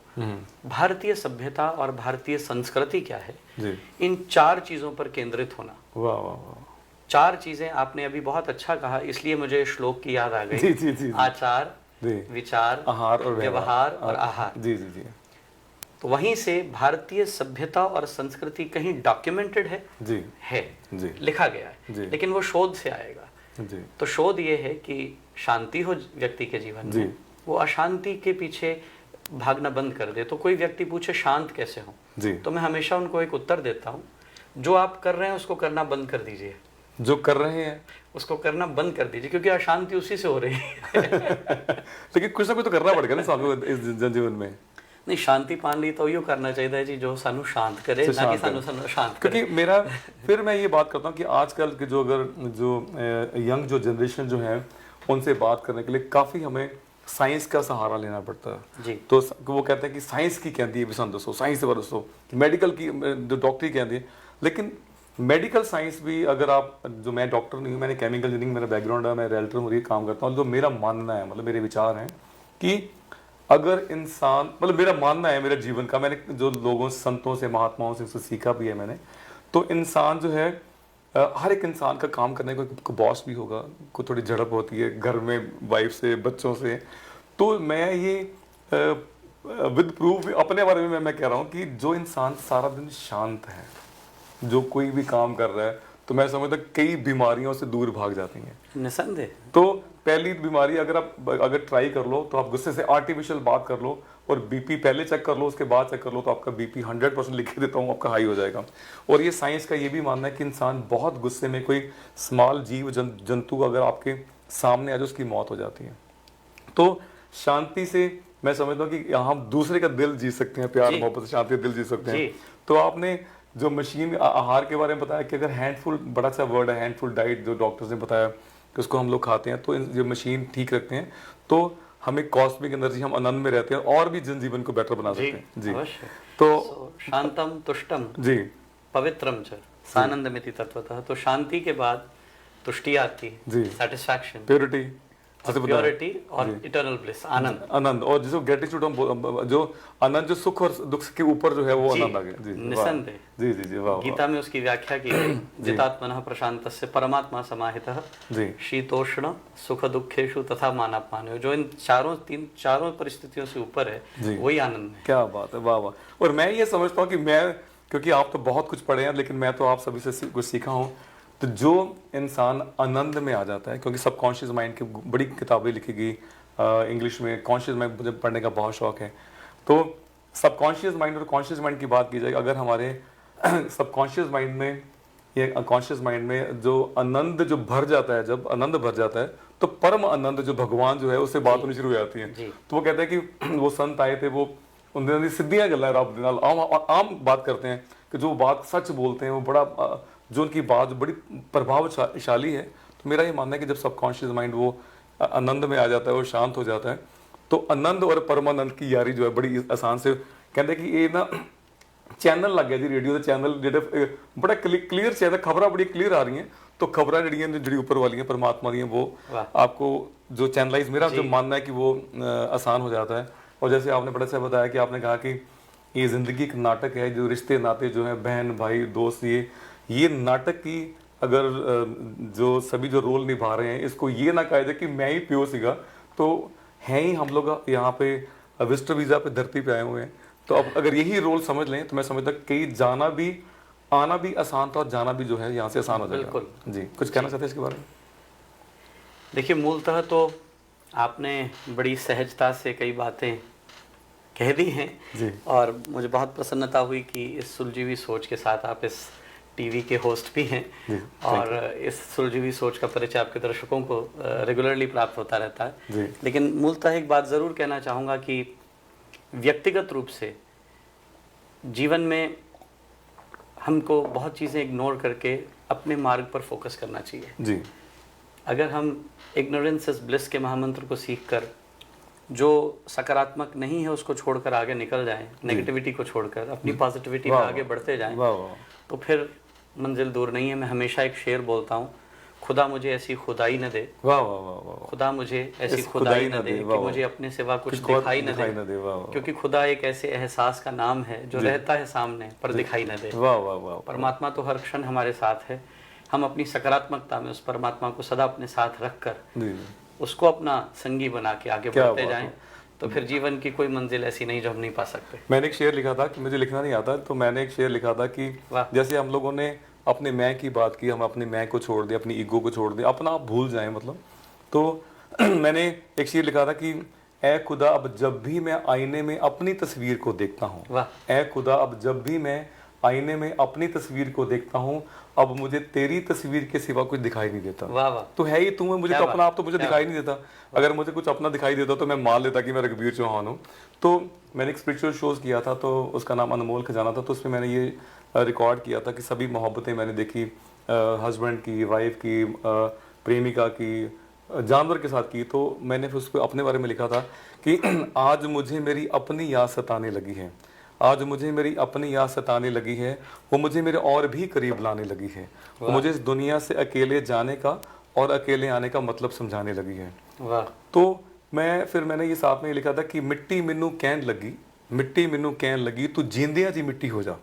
भारतीय सभ्यता और भारतीय संस्कृति क्या है, जी, इन 4 चीजों पर केंद्रित होना। वाह वाह वाह, 4 चीजें आपने अभी बहुत अच्छा कहा, इसलिए मुझे श्लोक की याद आ गई। जी, जी, जी, आचार, जी, विचार, आहार और व्यवहार और आहार। जी, जी, जी, तो वहीं से भारतीय सभ्यता और संस्कृति कहीं डॉक्यूमेंटेड है, जी, जी, लिखा गया है, जी, लेकिन वो शोध से आएगा। जी, तो शोध ये है कि शांति हो व्यक्ति के जीवन में, वो अशांति के पीछे भागना बंद कर दे। तो कोई व्यक्ति पूछे शांत कैसे हो, जी, तो मैं हमेशा उनको एक उत्तर देता हूँ, जो आप कर रहे हैं उसको करना बंद कर दीजिए। जो कर रहे हैं उसको करना बंद कर दीजिए, क्योंकि अशांति उसी से हो रही है। लेकिन कुछ ना कुछ तो करना पड़ेगा ना साहब को इस जनजीवन में। नहीं, शांति पाने ਲਈ तो यो करना चाहिए जी जो सानू शांत करे, ना कि सानू शांत करे। क्योंकि मेरा फिर मैं ये बात करता हूँ कि आजकल के जो अगर जो यंग जो जनरेशन जो है उनसे बात करने के लिए काफ़ी हमें साइंस का सहारा लेना पड़ता है जी। तो वो कहते हैं कि साइंस की कहती है विसन दसो, साइंस से बरसो, मेडिकल की जो डॉक्टरी कहती है। लेकिन मेडिकल साइंस भी अगर आप, जो मैं डॉक्टर नहीं हूँ, मैंने केमिकल इंजीनियरिंग मेरा बैकग्राउंड है, मैं रेल्टर हूँ, ये काम करता हूँ। जो मेरा मानना है, मतलब मेरे विचार हैं कि अगर इंसान, मतलब मेरा मानना है मेरे जीवन का, मैंने जो लोगों संतों से महात्माओं से उससे सीखा भी है मैंने, तो इंसान जो है हर एक इंसान का काम करने को बॉस भी होगा, कोई थोड़ी झड़प होती है घर में वाइफ से, बच्चों से। तो मैं ये विद प्रूफ अपने बारे में मैं कह रहा हूँ कि जो इंसान सारा दिन शांत है, जो कोई भी काम कर रहा है, तो मैं समझता कई बीमारियों से दूर भाग जाती हैं निसंदेह। तो पहली बीमारी अगर ट्राई कर लो तो आप गुस्से से आर्टिफिशियल बात कर लो और बीपी पहले चेक कर लो उसके बाद चेक कर लो तो आपका बीपी 100% लिख के देता हूँ आपका हाई हो जाएगा। और ये साइंस का ये भी मानना है कि इंसान बहुत गुस्से में कोई स्मॉल जीव जंतु अगर आपके सामने आ जाए उसकी मौत हो जाती है। तो शांति से मैं समझता हूँ कि हम दूसरे का दिल जीत सकते हैं, प्यार मोहब्बत से शांति दिल जीत सकते हैं। तो आपने जो मशीन आहार के बारे में बताया कि अगर हैंडफुल, बड़ा सा वर्ड है हैंडफुल डाइट, जो डॉक्टर्स ने बताया कि उसको हम लोग खाते हैं तो जो मशीन ठीक रखते हैं तो हमें कॉस्मिक एनर्जी, हम आनंद में रहते हैं और भी जनजीवन को बेटर बना सकते हैं। जी, तो शांतम तुष्टम जी पवित्रम च सानंदमिति तत्वतः। तो शांति के बाद तुष्टि आती है, जी, सेटिस्फैक्शन, प्योरिटी, प्योरिटी और इटर्नल ब्लिस, आनंद। आनंद, और जिसको ग्रेटिट्यूड हम जो आनंद, जो सुख और दुख के ऊपर जो है वो आनंद आ गया। जी, निसंदेह। जी जी जी, वाह। गीता में उसकी व्याख्या की गई, जितात्मनः प्रशांतस्य परमात्मा समाहितः जी, शीतोष्ण सुख दुखेषु तथा मानापमान, जो इन चारों परिस्थितियों से ऊपर है, वही आनंद है। क्या बात है, वाह वाह। और मैं ये समझता हूँ कि मैं, क्योंकि आप तो बहुत कुछ पढ़े हैं, लेकिन मैं तो आप सभी से कुछ सीखा हूँ। तो जो इंसान आनंद में आ जाता है, क्योंकि सबकॉन्शियस माइंड की बड़ी किताबें लिखी गई इंग्लिश में, कॉन्शियस माइंड मुझे पढ़ने का बहुत शौक है। तो सबकॉन्शियस माइंड और कॉन्शियस माइंड की बात की जाए, अगर हमारे सबकॉन्शियस माइंड में या कॉन्शियस माइंड में जो आनंद जो भर जाता है, जब आनंद भर जाता है, तो परम आनंद जो भगवान जो है उससे बात होनी शुरू हो जाती है। तो वो कहते हैं कि वो संत आए थे, वो उन्होंने सिद्धियां गल रब दे नाल आम बात करते हैं कि जो बात सच बोलते हैं वो बड़ा, जो उनकी बात बड़ी प्रभावशाली है। तो मेरा ये मानना है कि जब सबकॉन्शियस माइंड वो आनंद में आ जाता है, वो शांत हो जाता है, तो आनंद और परमानंद की यारी जो है बड़ी आसान से, कहते हैं कि ये ना चैनल लग गया जी, रेडियो के चैनल ਜਿਹੜੇ बड़ा क्लियर चैनल, खबर बड़ी क्लियर आ रही हैं। तो खबर जी ऊपर वाली हैं परमात्मा दी, वो आपको जो चैनलाइज, मेरा जो मानना है कि वो आसान हो जाता है। और जैसे आपने बड़ा अच्छा बताया कि आपने कहा कि ये जिंदगी एक नाटक है, जो रिश्ते नाते जो है, बहन भाई दोस्त, ये नाटक की अगर जो सभी जो रोल निभा रहे हैं, इसको ये ना कहा जाए कि मैं ही प्यो सीगा, तो है ही हम लोग यहाँ पे विजिटर वीजा पे धरती पे आए हुए हैं। तो अब अगर यही रोल समझ लें तो मैं समझता कि जाना भी, आना भी आसान था और जाना भी जो है यहाँ से आसान हो जाएगा। बिल्कुल जी, कुछ कहना चाहते हैं इसके बारे में? देखिए, मूलतः तो आपने बड़ी सहजता से कई बातें कह दी हैं जी, और मुझे बहुत प्रसन्नता हुई कि इस सुलझी हुई सोच के साथ आप इस टीवी के होस्ट भी हैं जी, और इस सुलझी हुई सोच का परिचय आपके दर्शकों को रेगुलरली प्राप्त होता रहता है। जी, लेकिन मूलतः एक बात ज़रूर कहना चाहूँगा कि व्यक्तिगत रूप से जीवन में हमको बहुत चीज़ें इग्नोर करके अपने मार्ग पर फोकस करना चाहिए। जी, अगर हम इग्नोरेंस इज ब्लिस के महामंत्र को सीखकर जो सकारात्मक नहीं है उसको छोड़कर आगे निकल जाएं, नेगेटिविटी को छोड़कर अपनी पॉजिटिविटी में आगे बढ़ते जाएं, तो फिर मंजिल दूर नहीं है। मैं हमेशा एक शेर बोलता हूँ, खुदा मुझे ऐसी खुदाई न दे, वाह वाह वाह, खुदा मुझे ऐसी खुदाई न दे कि मुझे अपने सिवा कुछ दिखाई न दे, क्योंकि खुदा एक ऐसे एहसास का नाम है जो रहता है सामने पर दिखाई न दे। वाह वाह वाह, परमात्मा तो हर क्षण हमारे साथ है। हम अपनी सकारात्मकता में उस परमात्मा को सदा अपने साथ रखकर उसको अपना संगी बना के आगे बढ़ते जाएं, तो फिर जीवन की कोई मंजिल ऐसी नहीं जो हम नहीं पा सकते। मैंने एक शेर लिखा था कि मुझे लिखना नहीं आता, तो मैंने एक शेर लिखा था कि जैसे हम लोगों ने अपने मैं की बात की, हम अपने मैं को छोड़ दिया, अपनी ईगो को छोड़ दिया, अपना आप भूल जाएं, मतलब। तो मैंने एक शेर लिखा था कि ऐ खुदा अब जब भी मैं आईने में अपनी तस्वीर को देखता हूँ, ऐ खुदा अब जब भी मैं आईने में अपनी तस्वीर को देखता हूँ, अब मुझे तेरी तस्वीर के सिवा कुछ दिखाई नहीं देता। वाह वाह, तो है ही तू है, मुझे तो अपना आप तो मुझे दिखाई नहीं देता। अगर मुझे कुछ अपना दिखाई देता तो मैं मान लेता कि मैं रघुवीर चौहान हूँ। तो मैंने एक स्पिरिचुअल शोज किया था, तो उसका नाम अनमोल खजाना था। तो उसमें मैंने ये रिकॉर्ड किया था कि सभी मोहब्बतें मैंने देखी, हस्बैंड की, वाइफ की, प्रेमिका की, जानवर के साथ की। तो मैंने फिर उस पर अपने बारे में लिखा था कि आज मुझे मेरी अपनी याद सताने लगी है, आज मुझे मेरी अपनी याद सताने लगी है, वो मुझे मेरे और भी करीब लाने लगी है, वो मुझे इस दुनिया से अकेले जाने का और अकेले आने का मतलब समझाने लगी है। तो मैंने ये साथ में लिखा था कि मिट्टी मैनू कहन लगी, मिट्टी मैनू कहन लगी तू जींदियां जी मिट्टी हो जा,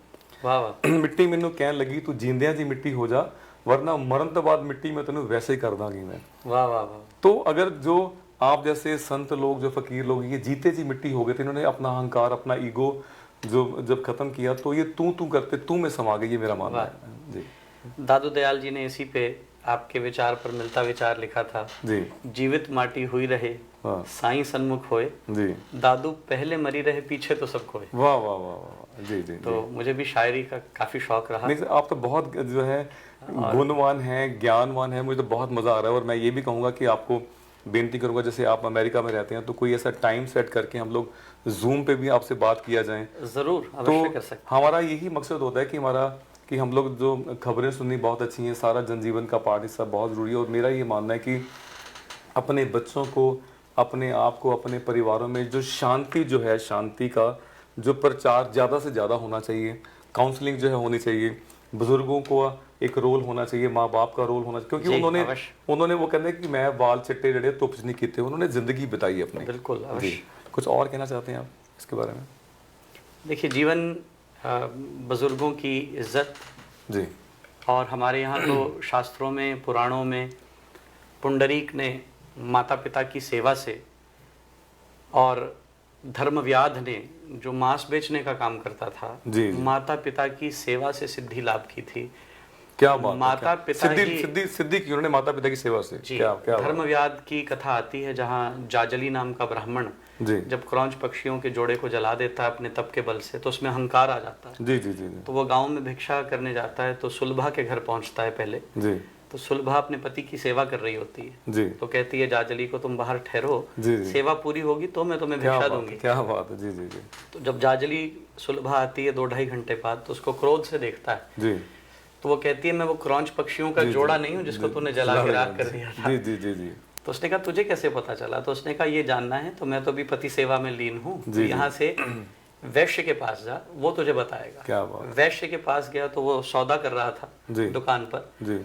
मिट्टी मैनू कहन लगी तू जींदियां जी मिट्टी हो जा, वरना मरण तो बाद मिट्टी में तेनू वैसे ही कर दांगी मैं। वाह वाह। तो अगर जो आप जैसे संत लोग, जो फकीर लोग, ये जीते जी मिट्टी हो गए थे, इन्होंने अपना अहंकार, अपना ईगो जो जब खत्म किया, तो ये तू करते तू में समा गई, ये मेरा मानना है जी। दादू दयाल जी ने इसी पे आपके विचार पर मिलता विचार लिखा था जी, जीवित माटी हुई रहे साईं सन्मुख होए जी, दादू पहले मरी रहे पीछे तो सब खोए। वाह वाह वाह वाह, जी जी। तो मुझे भी शायरी का काफी शौक रहा। नहीं, आप तो बहुत जो है गुणवान हैं, ज्ञानवान हैं, मुझे तो बहुत मजा आ रहा है। और मैं ये भी कहूँगा कि आपको बेनती करूँगा, जैसे आप अमेरिका में रहते हैं, तो कोई ऐसा टाइम सेट करके हम लोग जूम पे भी आपसे बात किया जाए। जरूर, अवश्य कर सकते। हमारा यही मकसद होता है कि हम लोग जो खबरें सुननी बहुत अच्छी हैं, सारा जनजीवन का पार्ट हिस्सा बहुत ज़रूरी है। और मेरा ये मानना है कि अपने बच्चों को, अपने आप को, अपने परिवारों में जो शांति जो है, शांति का जो प्रचार ज़्यादा से ज़्यादा होना चाहिए, काउंसलिंग जो है होनी चाहिए। बुजुर्गों को एक रोल होना चाहिए, माँ बाप का रोल होना चाहिए, क्योंकि उन्होंने वो कहते हैं कि मैं बाल चिट्टे जड़े तो कुछ नहीं कीते, उन्होंने जिंदगी बिताई अपनी। बिल्कुल जी, कुछ और कहना चाहते हैं आप इसके बारे में? देखिए, जीवन बुजुर्गों की इज्जत जी, और हमारे यहाँ तो शास्त्रों में, पुराणों में पुंडरीक ने माता पिता की सेवा से, और धर्मव्याध ने जो मांस बेचने का काम करता था, जी, माता पिता की सेवा से सिद्धि लाभ की थी। क्या बात, माता पिता सिद्धि की उन्होंने माता पिता की सेवा से। जी, क्या धर्मव्याध की कथा आती है जहाँ जाजली नाम का ब्राह्मण जब क्रौंच पक्षियों के जोड़े को जला देता है अपने तप के बल से, तो उसमें अहंकार आ जाता है। जी जी जी। तो वो गांव में भिक्षा करने जाता है, तो सुलभा के घर पहुंचता है पहले जी। तो सुलभा अपने पति की सेवा कर रही होती है जी। तो कहती है जाजली को, तुम बाहर ठहरो, जी। सेवा पूरी होगी तो मैं तुम्हें भिक्षा दूंगी। क्या बात है। जी जी जी। तो जब जाजली सुलभा आती है 2-2.5 घंटे बाद, तो उसको क्रोध से देखता है। जी। तो वो कहती है, मैं वो क्रौंच पक्षियों का जोड़ा नहीं हूँ जिसको तूने जला के राख कर दिया था। जी जी जी जी। तो उसने कहा, तुझे कैसे पता चला? तो उसने कहा, ये जानना है तो मैं तो भी पति सेवा में लीन हूँ, तो यहाँ से वैश्य के पास जा, वो तुझे बताएगा। क्या बात। वैश्य के पास गया तो वो सौदा कर रहा था दुकान पर। जी।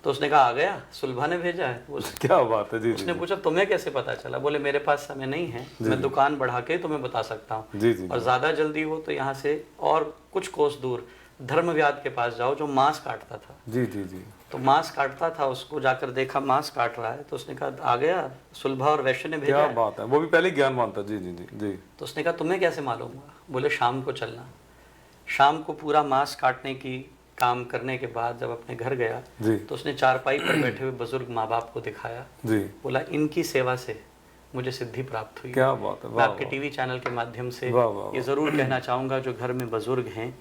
तो उसने कहा, आ गया, सुलभा ने भेजा है। क्या बात है। जी। उसने पूछा, तुम्हें कैसे पता चला? बोले, मेरे पास समय नहीं है, मैं दुकान बढ़ा के तुम्हें बता सकता हूँ। जी जी। और ज्यादा जल्दी हो तो यहाँ से और कुछ कोस दूर धर्मव्याध के पास जाओ जो मांस काटता था। जी जी जी। तो मांस काटता था, उसको जाकर देखा मांस काट रहा है, तो उसने कहा, आ गया, सुलभा और वैश्य ने भेजा। क्या बात है, वो भी पहले ज्ञान मानता। जी जी जी जी। तो उसने कहा, तुम्हें कैसे मालूम हुआ? बोले, शाम को चलना। शाम को पूरा मांस काटने की काम करने के बाद जब अपने घर गया तो उसने चारपाई पर बैठे हुए बुजुर्ग माँ बाप को दिखाया। जी। बोला, इनकी सेवा से मुझे सिद्धि प्राप्त हुई। क्या बात है। मैं आपके टीवी चैनल के माध्यम से ये जरूर कहना चाहूंगा, जो घर में बुजुर्ग हैं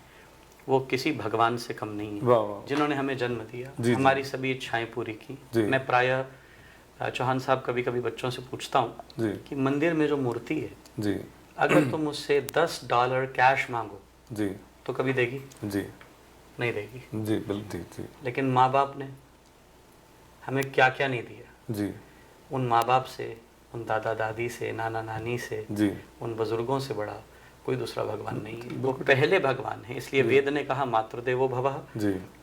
वो किसी भगवान से कम नहीं है, जिन्होंने हमें जन्म दिया, हमारी सभी इच्छाएं पूरी की। मैं प्रायः चौहान साहब कभी कभी बच्चों से पूछता हूँ कि मंदिर में जो मूर्ति है, अगर तुम उससे $10 कैश मांगो तो कभी देगी? नहीं देगी। जी। लेकिन माँ बाप ने हमें क्या क्या नहीं दिया। जी। उन माँ बाप से, उन दादा दादी से, नाना नानी से, उन बुजुर्गों से बड़ा कोई दूसरा भगवान नहीं है। वो पहले भगवान है। इसलिए वेद ने कहा, मातृदेवो भवः,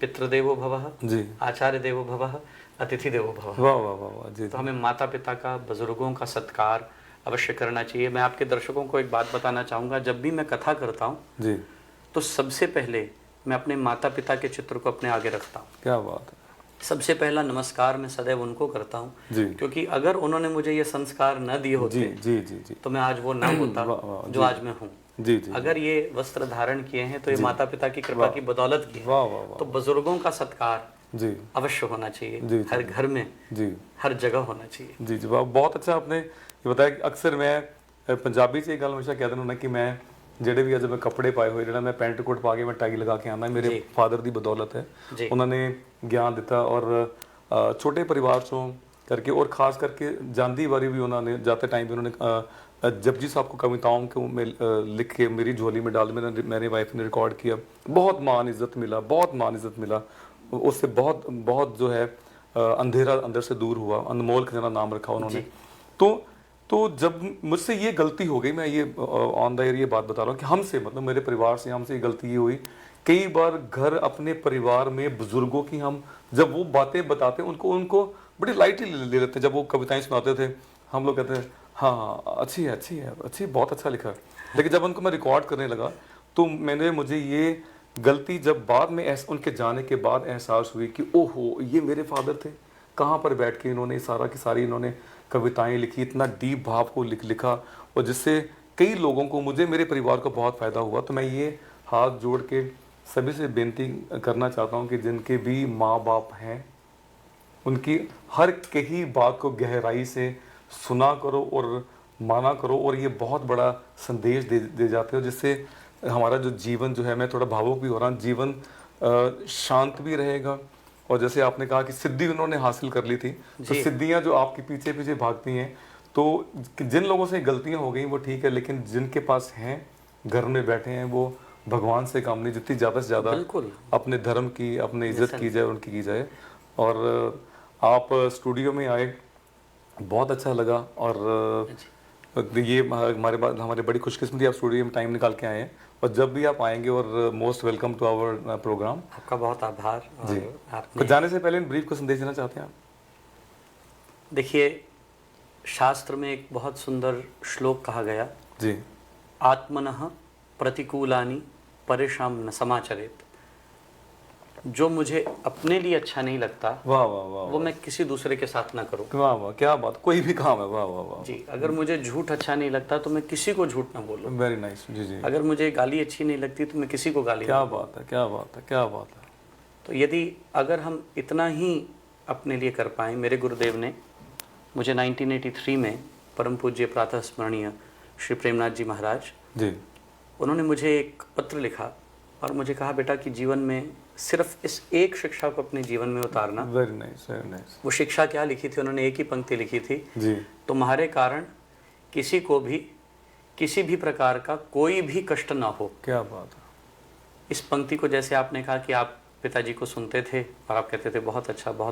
पितृदेवो भवः, आचार्य देवो भवः, अतिथि देवो भवः। तो हमें माता पिता का, बुजुर्गों का सत्कार अवश्य करना चाहिए। मैं आपके दर्शकों को एक बात बताना चाहूँगा, जब भी मैं कथा करता हूँ तो सबसे पहले मैं अपने माता पिता के चित्र को अपने आगे रखता हूँ। क्या बात है। सबसे पहला नमस्कार मैं सदैव उनको करता हूँ, क्योंकि अगर उन्होंने मुझे ये संस्कार न दिए होते तो मैं आज वो ना होता जो आज मैं हूँ। अगर ये वस्त्र धारण किए हैं तो ये माता पिता की कृपा की बदौलत की है। तो बुजुर्गों का सत्कार अवश्य होना चाहिए, हर घर में, हर जगह होना चाहिए। जी जी, बहुत अच्छा आपने ये बताया कि अक्सर मैं पंजाबी से गल हमेशा कहते ना कि मैं ਜਿਹੜੇ ਵੀ ਅੱਜ ਮੈਂ ਕੱਪੜੇ ਪਾਏ ਹੋਏ, ਜਿਹੜਾ ਮੈਂ ਪੈਂਟ ਕੋਟ ਪਾ ਕੇ ਮੈਂ ਟਾਈ ਲਗਾ ਕੇ ਆਉਂਦਾ, ਮੇਰੇ ਫਾਦਰ ਦੀ ਬਦੌਲਤ ਹੈ। ਉਹਨਾਂ ਨੇ ਗਿਆਨ ਦਿੱਤਾ ਔਰ ਛੋਟੇ ਪਰਿਵਾਰ ਚੋਂ करके, और ख़ास करके जानती बारी भी उन्होंने जाते टाइम भी उन्होंने जपजी साहब को कविताओं को लिख के मेरी झोली में डाल, मेरे वाइफ ने रिकॉर्ड किया। बहुत मान इज़्ज़त मिला, बहुत मान इज़्ज़त मिला उससे, बहुत बहुत जो है अंधेरा अंदर से दूर हुआ। अनमोल खजाना नाम रखा उन्होंने। तो जब मुझसे ये गलती हो गई, मैं ये ऑन द एयर ये बात बता रहा हूँ कि हमसे, मतलब मेरे परिवार से हमसे ये गलती ये हुई, कई बार घर अपने परिवार में बुजुर्गों की हम जब वो बातें बताते उनको बड़ी लाइटली ले लेते। जब वो कविताएं सुनाते थे हम लोग कहते हैं हाँ अच्छी है, बहुत अच्छा लिखा। लेकिन जब उनको मैं रिकॉर्ड करने लगा तो मुझे ये गलती जब बाद में उनके जाने के बाद एहसास हुई कि ओहो, ये मेरे फादर थे, कहाँ पर बैठ के इन्होंने सारा की सारी इन्होंने कविताएं लिखी, इतना डीप भाव को लिखा, और जिससे कई लोगों को, मुझे, मेरे परिवार को बहुत फ़ायदा हुआ। तो मैं ये हाथ जोड़ के सभी से बेनती करना चाहता हूँ कि जिनके भी माँ बाप हैं, उनकी हर कही बात को गहराई से सुना करो और माना करो, और ये बहुत बड़ा संदेश दे जाते हो, जिससे हमारा जो जीवन जो है, मैं थोड़ा भावुक भी हो रहा हूँ, जीवन शांत भी रहेगा। और जैसे आपने कहा कि सिद्धि उन्होंने हासिल कर ली थी, तो सिद्धियाँ जो आपके पीछे पीछे भागती हैं, तो जिन लोगों से गलतियाँ हो गई वो ठीक है, लेकिन जिनके पास हैं, घर में बैठे हैं, वो भगवान से काम नहीं, जितनी ज़्यादा से ज़्यादा अपने धर्म की, अपने इज्जत की जाए, उनकी की जाए। और आप स्टूडियो में आए, बहुत अच्छा लगा, और ये हमारे बड़ी खुशकिस्मती, आप स्टूडियो में टाइम निकाल के आए हैं, और जब भी आप आएंगे, और most welcome to our programme. आपका बहुत आभार। और जी, आपने जाने से पहले ब्रीफ को संदेश देना चाहते हैं आप? देखिए, शास्त्र में एक बहुत सुंदर श्लोक कहा गया, जी, आत्मनः प्रतिकूलानि परेशान न समाचरेत। जो मुझे अपने लिए अच्छा नहीं लगता, वाह वाह वाह, वो मैं किसी दूसरे के साथ ना करूं। वाह वाह, क्या बात, कोई भी काम है, वाह वाह वाह जी, अगर मुझे झूठ अच्छा नहीं लगता तो मैं किसी को झूठ ना बोलूं। Very nice. जी जी, अगर मुझे गाली अच्छी नहीं लगती तो मैं किसी को गाली क्या ना बात है, क्या बात है, क्या बात है। तो यदि अगर हम इतना ही अपने लिए कर पाएं, मेरे गुरुदेव ने मुझे 1983 में परम पूज्य प्रातः स्मरणीय श्री प्रेमनाथ जी महाराज, जी, उन्होंने मुझे एक पत्र लिखा और मुझे कहा, बेटा कि जीवन में सिर्फ इस एक शिक्षा को अपने जीवन में उतारना। Very nice, very nice. वो शिक्षा क्या लिखी थी? उन्होंने एक ही पंक्ति लिखी थी, जी, तुम्हारे कारण किसी को भी किसी भी प्रकार का कोई भी कष्ट ना हो। क्या बात है। इस पंक्ति को जैसे आपने कहा कि आप पिताजी को सुनते थे और आप कहते थे बहुत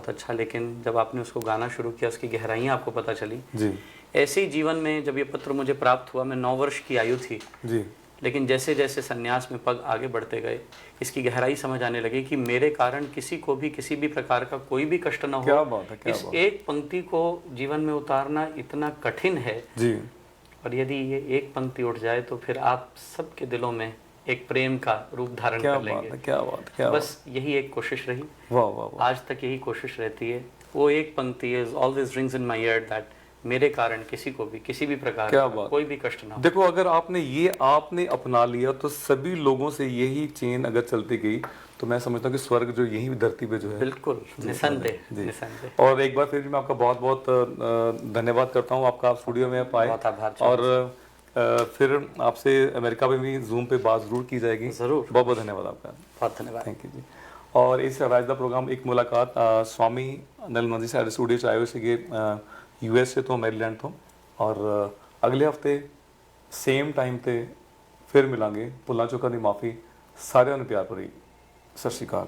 अच्छा, लेकिन जब आपने उसको गाना शुरू किया, उसकी गहराइयाँ आपको पता चली। जी, ऐसे ही जीवन में जब ये पत्र मुझे प्राप्त हुआ, मैं 9 वर्ष की आयु थी, जी, लेकिन जैसे जैसे सन्यास में पग आगे बढ़ते गए, इसकी गहराई समझ आने लगी कि मेरे कारण किसी को भी किसी भी प्रकार का कोई भी कष्ट न हो। क्या बात है, क्या इस बात। एक पंक्ति को जीवन में उतारना इतना कठिन है, जी, और यदि ये एक पंक्ति उठ जाए तो फिर आप सबके दिलों में एक प्रेम का रूप धारण क्या कर बात लेंगे। है, क्या बात, क्या बात। बस यही एक कोशिश रही, वाह वाह वाह, आज तक यही कोशिश रहती है। वो एक पंक्ति is always rings in my year that मेरे कारण किसी को भी किसी भी प्रकार क्या का बात। कोई भी कष्ट ना हो। देखो, अगर आपने अपना लिया तो सभी लोगों से यही चेन अगर चलती गई तो मैं समझता हूँ कि स्वर्ग जो यही धरती पे जो है। बिल्कुल, निसंदेह, जी। निसंदेह। और एक बार फिर भी मैं आपका बहुत बहुत धन्यवाद करता हूँ, आपका आप स्टूडियो में पाए। बहुत आभार। और फिर आपसे अमेरिका में भी जूम पे बात जरूर की जाएगी। जरूर। बहुत बहुत धन्यवाद आपका। बहुत धन्यवाद। थैंक यू जी। और इस राजदा प्रोग्राम एक मुलाकात स्वामी नलमन जी साढ़े स्टूडियो च आए हुए ਸੀਗੇ यूएस से तो मैरीलैंड ਤੋਂ। और अगले हफ्ते सेम टाइम ਤੇ ਫਿਰ ਮਿਲਾਂਗੇ। ਭੁੱਲਾਂ ਚੁੱਕਾਂ ਦੀ ਮਾਫੀ, ਸਾਰਿਆਂ ਨੂੰ ਪਿਆਰ ਭਰੀ ਸਤਿ ਸ਼੍ਰੀ ਅਕਾਲ।